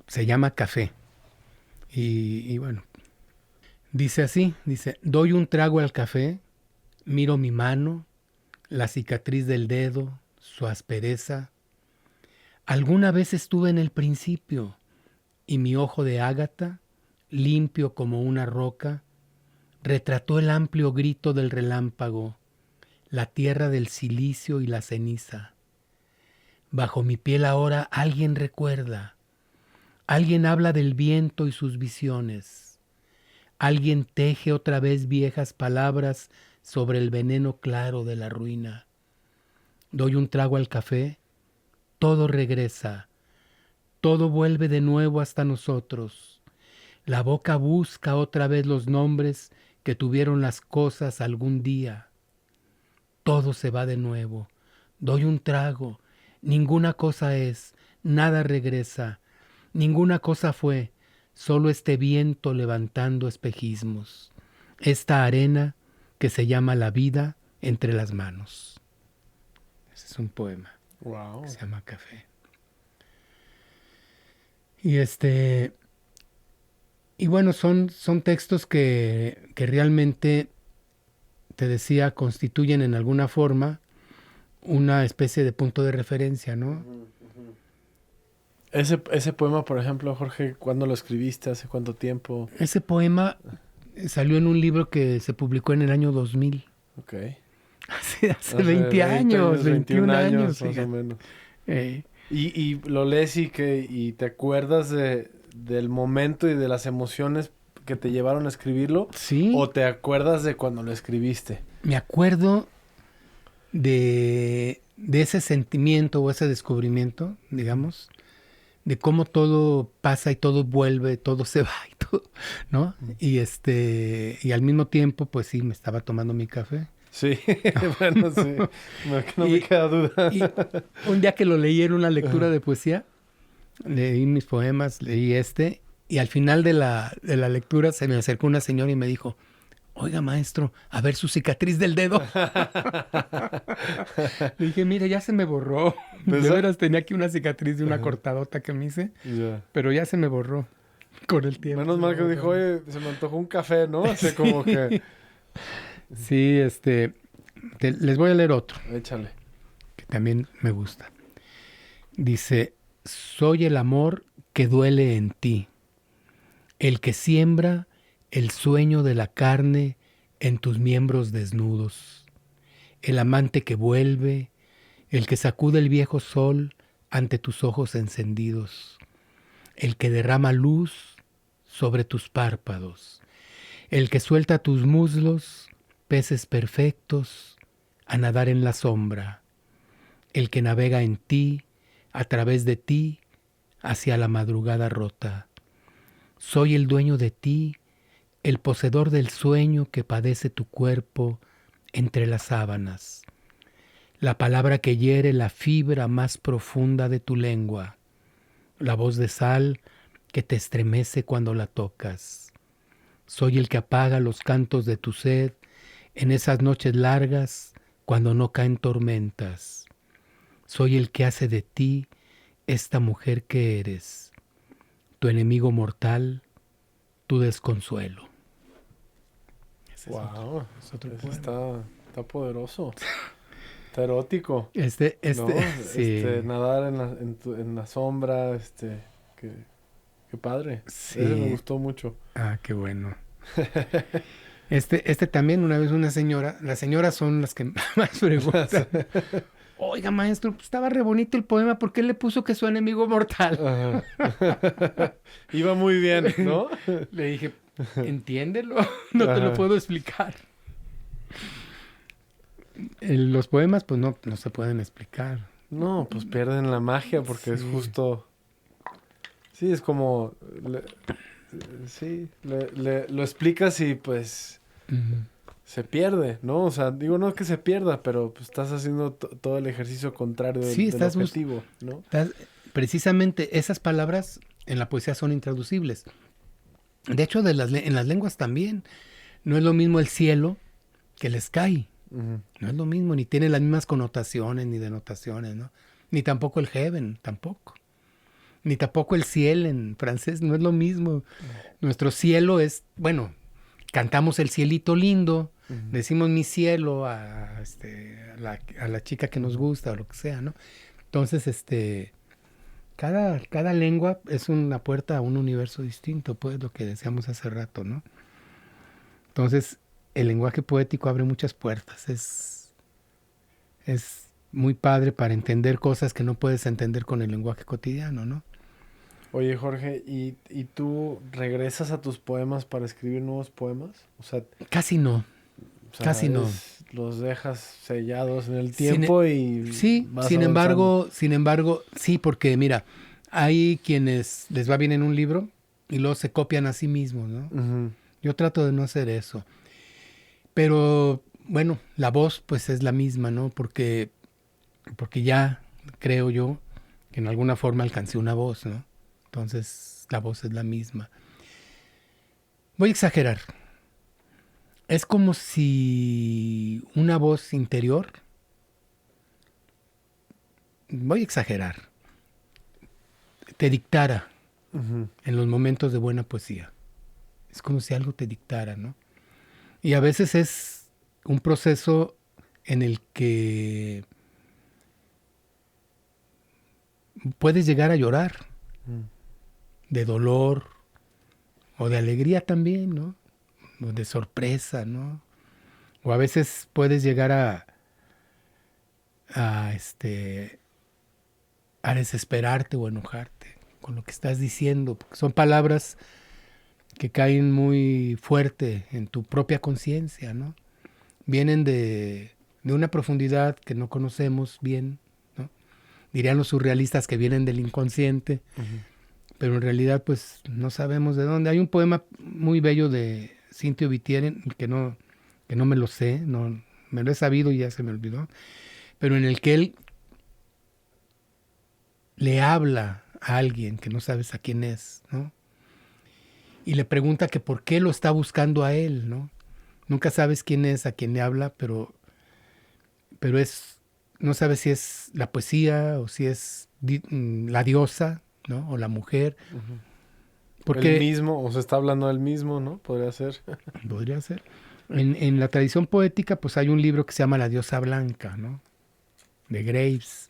Se llama Café. Y bueno, dice así, doy un trago al café, miro mi mano, la cicatriz del dedo, su aspereza. Alguna vez estuve en el principio y mi ojo de ágata, limpio como una roca, retrató el amplio grito del relámpago, la tierra del silicio y la ceniza. Bajo mi piel ahora alguien recuerda, alguien habla del viento y sus visiones, alguien teje otra vez viejas palabras sobre el veneno claro de la ruina. Doy un trago al café, todo regresa, todo vuelve de nuevo hasta nosotros. La boca busca otra vez los nombres que tuvieron las cosas algún día. Todo se va de nuevo. Doy un trago. Ninguna cosa es, nada regresa. Ninguna cosa fue, solo este viento levantando espejismos. Esta arena que se llama la vida entre las manos. Ese es un poema. Wow. Que se llama Café. Y y bueno, son textos que realmente, te decía, constituyen en alguna forma una especie de punto de referencia, ¿no? Ese poema, por ejemplo, Jorge, ¿cuándo lo escribiste? ¿Hace cuánto tiempo? Ese poema salió en un libro que se publicó en el año 2000. Ok. Hace 20 años, 21 años, más o menos. Eh, Y lo lees y te acuerdas del momento y de las emociones que te llevaron a escribirlo. sí. ¿O te acuerdas de cuando lo escribiste? Me acuerdo de ese sentimiento o ese descubrimiento, digamos, de cómo todo pasa y todo vuelve, todo se va y todo, ¿no? Y y al mismo tiempo, pues sí, me estaba tomando mi café. Sí, bueno, sí. No me queda duda. Y un día que lo leí en una lectura de poesía, leí mis poemas, leí y al final de la lectura se me acercó una señora y me dijo, oiga, maestro, a ver su cicatriz del dedo. Le dije, mire, ya se me borró. De veras tenía aquí una cicatriz de una cortadota que me hice, pero ya se me borró con el tiempo. Menos mal que dijo, oye, se me antojó un café, ¿no? Así como que... Sí, les voy a leer otro. Échale. Que también me gusta. Dice, soy el amor que duele en ti, el que siembra el sueño de la carne en tus miembros desnudos, el amante que vuelve, el que sacude el viejo sol ante tus ojos encendidos, el que derrama luz sobre tus párpados, el que suelta tus muslos, peces perfectos, a nadar en la sombra, el que navega en ti, a través de ti, hacia la madrugada rota. Soy el dueño de ti, el poseedor del sueño que padece tu cuerpo entre las sábanas, la palabra que hiere la fibra más profunda de tu lengua, la voz de sal que te estremece cuando la tocas. Soy el que apaga los cantos de tu sed en esas noches largas cuando no caen tormentas. Soy el que hace de ti esta mujer que eres, tu enemigo mortal, tu desconsuelo. Wow, está poderoso. Está erótico. ¿No? Sí. Nadar en la sombra, qué padre. Sí. Ese me gustó mucho. Ah, qué bueno. También una vez una señora, las señoras son las que más preguntan. Oiga, maestro, pues estaba re bonito el poema, ¿por qué le puso que su enemigo mortal? Iba muy bien, ¿no? Le dije, entiéndelo, no te lo puedo explicar. Los poemas, pues no se pueden explicar. No, pues pierden la magia porque es Sí. justo... Sí, es como... lo explicas y pues Ujú. se pierde, ¿no? O sea, digo, no que se pierda, pero pues estás haciendo todo el ejercicio contrario Sí, del objetivo, ¿no? precisamente esas palabras en la poesía son intraducibles. De hecho, en las lenguas también. No es lo mismo el cielo que el sky. Ujú. No es lo mismo, ni tiene las mismas connotaciones ni denotaciones, ¿no? Ni tampoco el heaven, tampoco. Ni tampoco el ciel en francés, no es lo mismo. Nuestro cielo es, bueno, cantamos el cielito lindo, Ujú. decimos mi cielo a la chica que nos gusta o lo que sea, ¿no? Entonces, cada lengua es una puerta a un universo distinto, pues lo que decíamos hace rato, ¿no? Entonces, el lenguaje poético abre muchas puertas, es muy padre para entender cosas que no puedes entender con el lenguaje cotidiano, ¿no? Oye, Jorge, ¿y tú regresas a tus poemas para escribir nuevos poemas? Casi no, casi no. Los dejas sellados en el Sin, tiempo y sí, vas avanzando. sin embargo, sí, porque mira, hay quienes les va bien en un libro y luego se copian a sí mismos, ¿no? Ujú. Yo trato de no hacer eso. Pero bueno, la voz pues es la misma, ¿no? Porque ya creo yo que en alguna forma alcancé una voz, ¿no? Entonces la voz es la misma. Voy a exagerar. Es como si una voz interior, voy a exagerar, te dictara Ujú. en los momentos de buena poesía. Es como si algo te dictara, ¿no? Y a veces es un proceso en el que puedes llegar a llorar, Mm. de dolor o de alegría también, ¿no? O de sorpresa, ¿no? O a veces puedes llegar a, este, a desesperarte o enojarte con lo que estás diciendo, porque son palabras que caen muy fuerte en tu propia conciencia, ¿no? Vienen de una profundidad que no conocemos bien, ¿no? Dirían los surrealistas que vienen del inconsciente, Ujú. pero en realidad pues no sabemos de dónde. Hay un poema muy bello de Cintio Vitieren que no me lo sé, no, me lo he sabido y ya se me olvidó, pero en el que él le habla a alguien que no sabes a quién es, ¿no? Y le pregunta que por qué lo está buscando a él, ¿no? Nunca sabes quién es, a quién le habla, pero no sabes si es la poesía o si es la diosa, ¿no? O la mujer, Ujú. El porque mismo, o se está hablando del mismo, ¿no? Podría ser. podría ser. En la tradición poética, pues hay un libro que se llama La diosa blanca, ¿no? De Graves.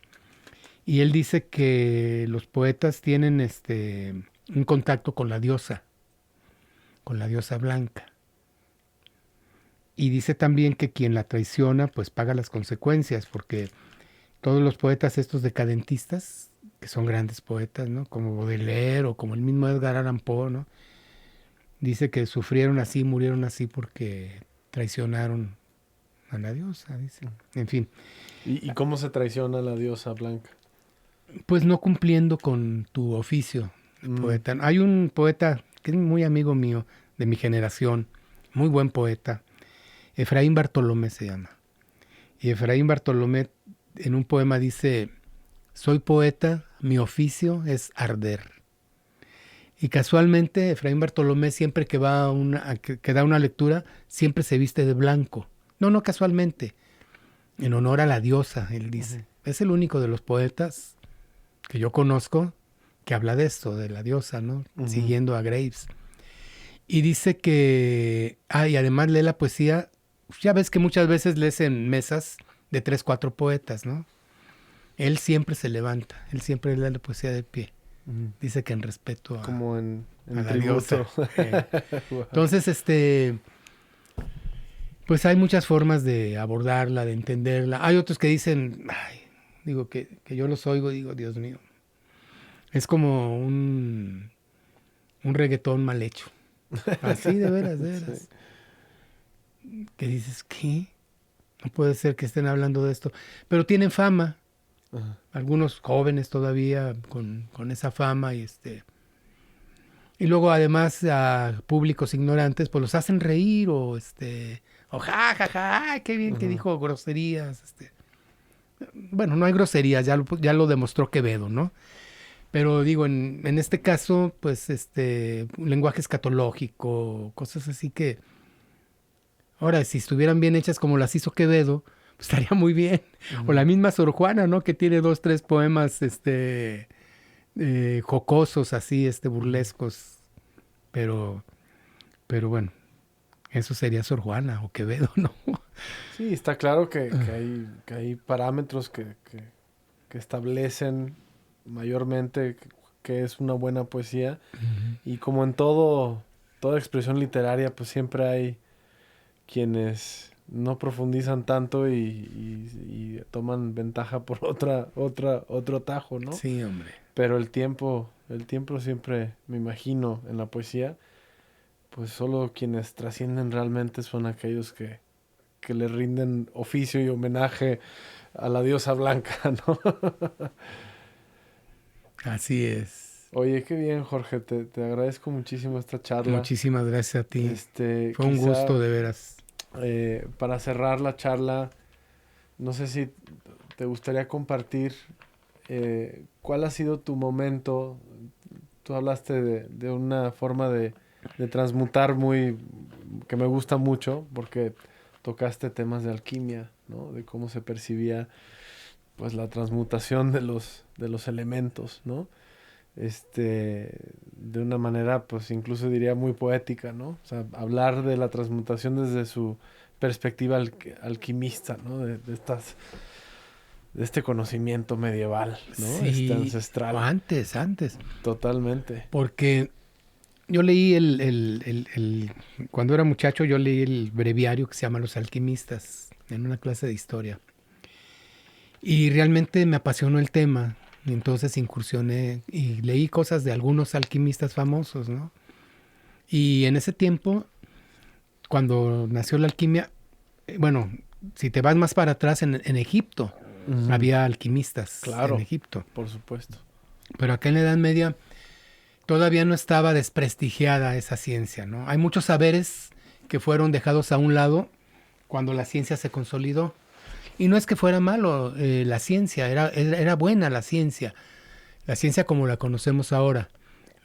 Y él dice que los poetas tienen un contacto con la diosa blanca. Y dice también que quien la traiciona, pues paga las consecuencias, porque todos los poetas estos decadentistas, que son grandes poetas, ¿no? Como Baudelaire o como el mismo Edgar Allan Poe, ¿no? Dice que sufrieron así, murieron así porque traicionaron a la diosa, dice. En fin, ¿Y cómo se traiciona la diosa blanca? pues no cumpliendo con tu oficio de Mm. poeta. Hay un poeta que es muy amigo mío de mi generación, muy buen poeta, Efraín Bartolomé se llama. Y Efraín Bartolomé en un poema dice, soy poeta, mi oficio es arder. Y casualmente Efraín Bartolomé siempre que va que da una lectura, siempre se viste de blanco. No, no casualmente, en honor a la diosa, él Ujú. dice. Es el único de los poetas que yo conozco que habla de esto, de la diosa, ¿no? Ujú. Siguiendo a Graves. Y dice que, y además lee la poesía, ya ves que muchas veces lees en mesas de 3, 4 poetas, ¿no? Él siempre se levanta, él siempre lee la poesía de pie. Ujú. Dice que en respeto Como a en la tributo. diosa. Guau. Entonces, pues hay muchas formas de abordarla, de entenderla. Hay otros que dicen, ay, digo que yo los oigo y digo, Dios mío, es como un reggaetón mal hecho. Así de veras, de Sí. veras. Que dices, ¿qué? No puede ser que estén hablando de esto. Pero tienen fama. Ajá. Algunos jóvenes todavía con esa fama y luego además a públicos ignorantes pues los hacen reír o ja, ja, ja, ay, qué bien que Ajá. dijo groserías. Bueno, no hay groserías, ya lo demostró Quevedo, ¿no? Pero digo, en este caso, pues, un lenguaje escatológico, cosas así que, ahora, si estuvieran bien hechas como las hizo Quevedo, pues estaría muy bien. O la misma Sor Juana, ¿no? Que tiene 2, 3 poemas, jocosos, así, burlescos. Pero, pero bueno, eso sería Sor Juana o Quevedo, ¿no? Sí, está claro que hay parámetros que establecen mayormente que es una buena poesía. Y como en toda expresión literaria, pues siempre hay quienes no profundizan tanto y toman ventaja por otro tajo, ¿no? Sí, hombre. Pero el tiempo siempre, me imagino, en la poesía, pues solo quienes trascienden realmente son aquellos que le rinden oficio y homenaje a la diosa blanca, ¿no? Así es. Oye, qué bien, Jorge, te agradezco muchísimo esta charla. Muchísimas gracias a ti. Fue un Quizá, gusto, de veras. para cerrar la charla, no sé si te gustaría compartir cuál ha sido tu momento. Tú hablaste de una forma de transmutar que me gusta mucho, porque tocaste temas de alquimia, ¿no? De cómo se percibía pues la transmutación de los elementos, ¿no? De una manera, pues incluso diría muy poética, ¿no? O sea, hablar de la transmutación desde su perspectiva alquimista, ¿no? De este conocimiento medieval, ¿no? Sí, Ancestral. o antes. Totalmente. Porque yo leí cuando era muchacho, yo leí el breviario que se llama Los Alquimistas en una clase de historia. Y realmente me apasionó el tema. Entonces incursioné y leí cosas de algunos alquimistas famosos, ¿no? Y en ese tiempo, cuando nació la alquimia, bueno, si te vas más para atrás, en Egipto Ujú. había alquimistas Claro. en Egipto. Por supuesto. Pero acá en la Edad Media todavía no estaba desprestigiada esa ciencia, ¿no? Hay muchos saberes que fueron dejados a un lado cuando la ciencia se consolidó. Y no es que fuera malo la ciencia, era buena la ciencia como la conocemos ahora.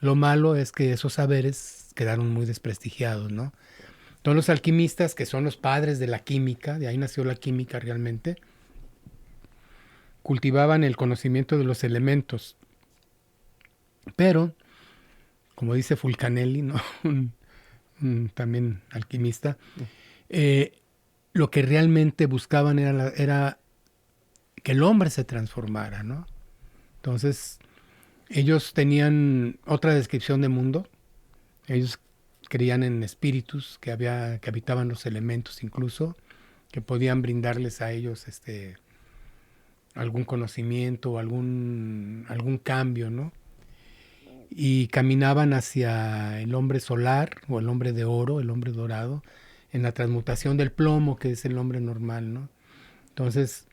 Lo malo es que esos saberes quedaron muy desprestigiados, ¿no? Todos los alquimistas, que son los padres de la química, de ahí nació la química realmente, cultivaban el conocimiento de los elementos. Pero, como dice Fulcanelli, ¿no? También alquimista, lo que realmente buscaban era que el hombre se transformara, ¿no? Entonces, ellos tenían otra descripción de mundo. Ellos creían en espíritus que habitaban los elementos incluso, que podían brindarles a ellos algún conocimiento o algún cambio, ¿no? Y caminaban hacia el hombre solar o el hombre de oro, el hombre dorado, en la transmutación del plomo, que es el hombre normal, ¿no? Entonces,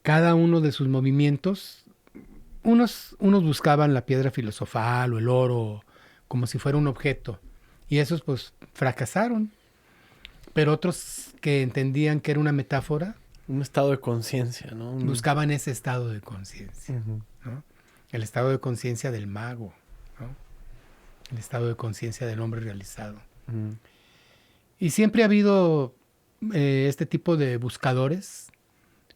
cada uno de sus movimientos, unos buscaban la piedra filosofal o el oro como si fuera un objeto, y esos pues fracasaron, pero otros que entendían que era una metáfora, Un estado de conciencia, ¿no? buscaban ese estado de conciencia, Ujú. ¿no? El estado de conciencia del mago, ¿no? El estado de conciencia del hombre realizado. Ujú. Y siempre ha habido este tipo de buscadores,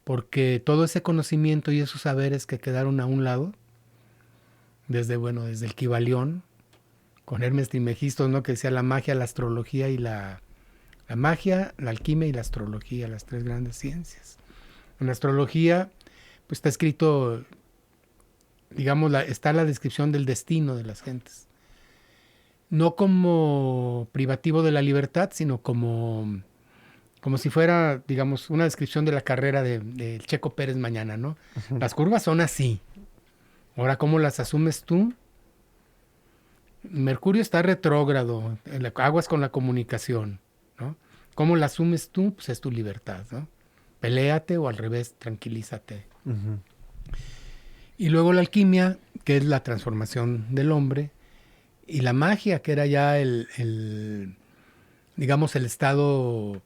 porque todo ese conocimiento y esos saberes que quedaron a un lado, desde el Kybalión, con Hermes Trismegisto, ¿no? Que decía la magia, la astrología y la magia, la alquimia y la astrología, las tres grandes ciencias. En la astrología, pues está escrito, digamos, está la descripción del destino de las gentes. No como privativo de la libertad, sino como si fuera, digamos, una descripción de la carrera de Checo Pérez mañana, ¿no? Ujú. Las curvas son así. Ahora, ¿cómo las asumes tú? Mercurio está retrógrado, aguas con la comunicación, ¿no? ¿Cómo la asumes tú? Pues es tu libertad, ¿no? peléate, o al revés, tranquilízate. Ujú. Y luego la alquimia, que es la transformación del hombre, y la magia, que era ya digamos, el estado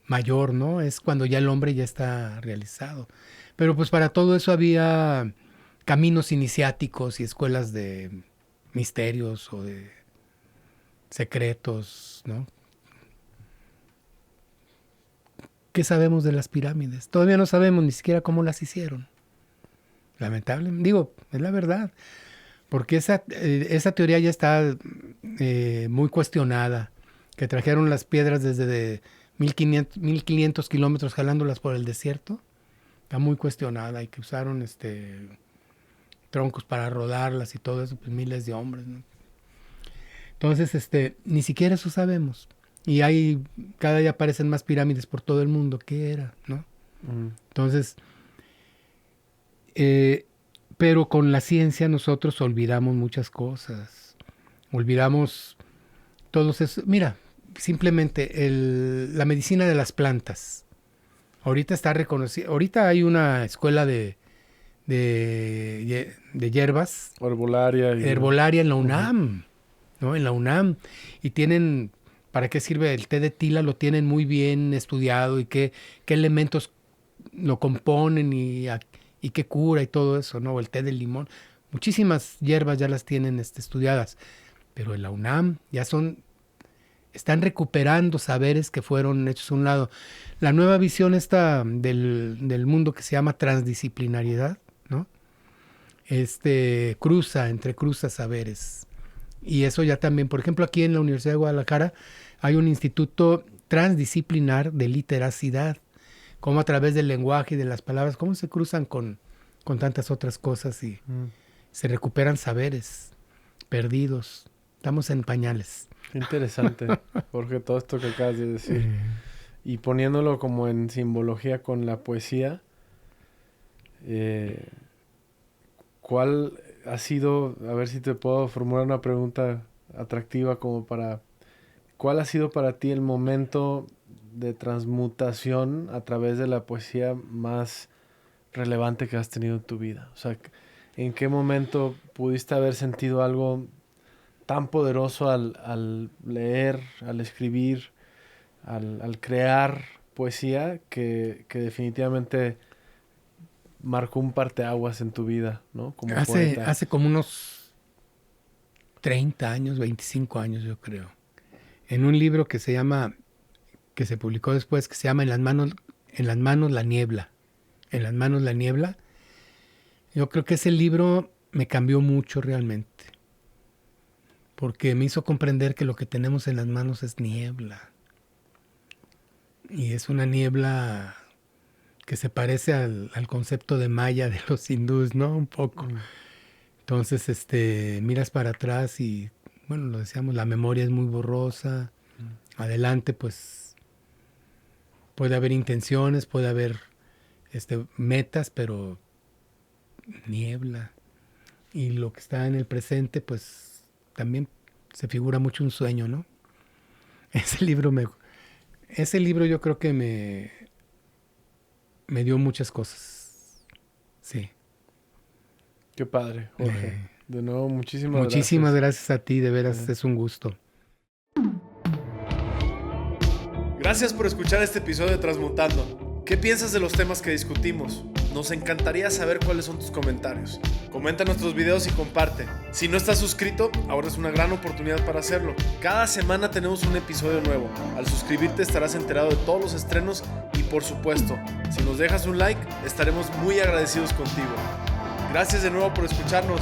mayor, ¿no? Es cuando ya el hombre ya está realizado. Pero pues para todo eso había caminos iniciáticos y escuelas de misterios o de secretos, ¿no? ¿Qué sabemos de las pirámides? Todavía no sabemos ni siquiera cómo las hicieron. Lamentablemente, digo, es la verdad. Porque esa teoría ya está muy cuestionada. Que trajeron las piedras desde de 1500 kilómetros jalándolas por el desierto. Está muy cuestionada. Y que usaron troncos para rodarlas y todo eso, pues miles de hombres, ¿no? Entonces, ni siquiera eso sabemos. Y cada día aparecen más pirámides por todo el mundo. ¿Qué era, no? Entonces, pero con la ciencia nosotros olvidamos muchas cosas. Olvidamos todos esos. Mira, simplemente la medicina de las plantas. Ahorita está reconocida. Ahorita hay una escuela de hierbas. Herbolaria en la UNAM. ¿No? En la UNAM. Y tienen, ¿para qué sirve el té de tila? Lo tienen muy bien estudiado y qué elementos lo componen y qué cura y todo eso, ¿no? El té del limón. Muchísimas hierbas ya las tienen estudiadas. Pero en la UNAM ya están recuperando saberes que fueron hechos a un lado. La nueva visión esta del mundo que se llama transdisciplinariedad, ¿no? Entrecruza saberes. Y eso ya también, por ejemplo, aquí en la Universidad de Guadalajara hay un instituto transdisciplinar de literacidad, como a través del lenguaje y de las palabras, cómo se cruzan con tantas otras cosas y se recuperan saberes perdidos. Estamos en pañales. Qué interesante, Jorge, todo esto que acabas de decir. Y poniéndolo como en simbología con la poesía, ¿cuál ha sido, a ver si te puedo formular una pregunta atractiva como ¿cuál ha sido para ti el momento de transmutación a través de la poesía más relevante que has tenido en tu vida? O sea, ¿en qué momento pudiste haber sentido algo tan poderoso al leer, al escribir, al crear poesía que definitivamente marcó un parteaguas en tu vida, ¿no? Como poeta. Hace como unos 30 años, 25 años yo creo, en un libro que se publicó después, que se llama En las manos la niebla. En las manos la niebla. Yo creo que ese libro me cambió mucho realmente. Porque me hizo comprender que lo que tenemos en las manos es niebla. Y es una niebla que se parece al concepto de Maya de los hindús, ¿no? Un poco. Entonces, miras para atrás y, bueno, lo decíamos, la memoria es muy borrosa. Adelante, pues, puede haber intenciones, puede haber metas, pero niebla. Y lo que está en el presente, pues, también se figura mucho un sueño, ¿no? Ese libro yo creo que me dio muchas cosas. Sí. Qué padre, Jorge. De nuevo, muchísimas gracias a ti, de veras, es un gusto. Gracias por escuchar este episodio de Transmutando. ¿Qué piensas de los temas que discutimos? Nos encantaría saber cuáles son tus comentarios. Comenta nuestros videos y comparte. Si no estás suscrito, ahora es una gran oportunidad para hacerlo. Cada semana tenemos un episodio nuevo. Al suscribirte estarás enterado de todos los estrenos y, por supuesto, si nos dejas un like, estaremos muy agradecidos contigo. Gracias de nuevo por escucharnos.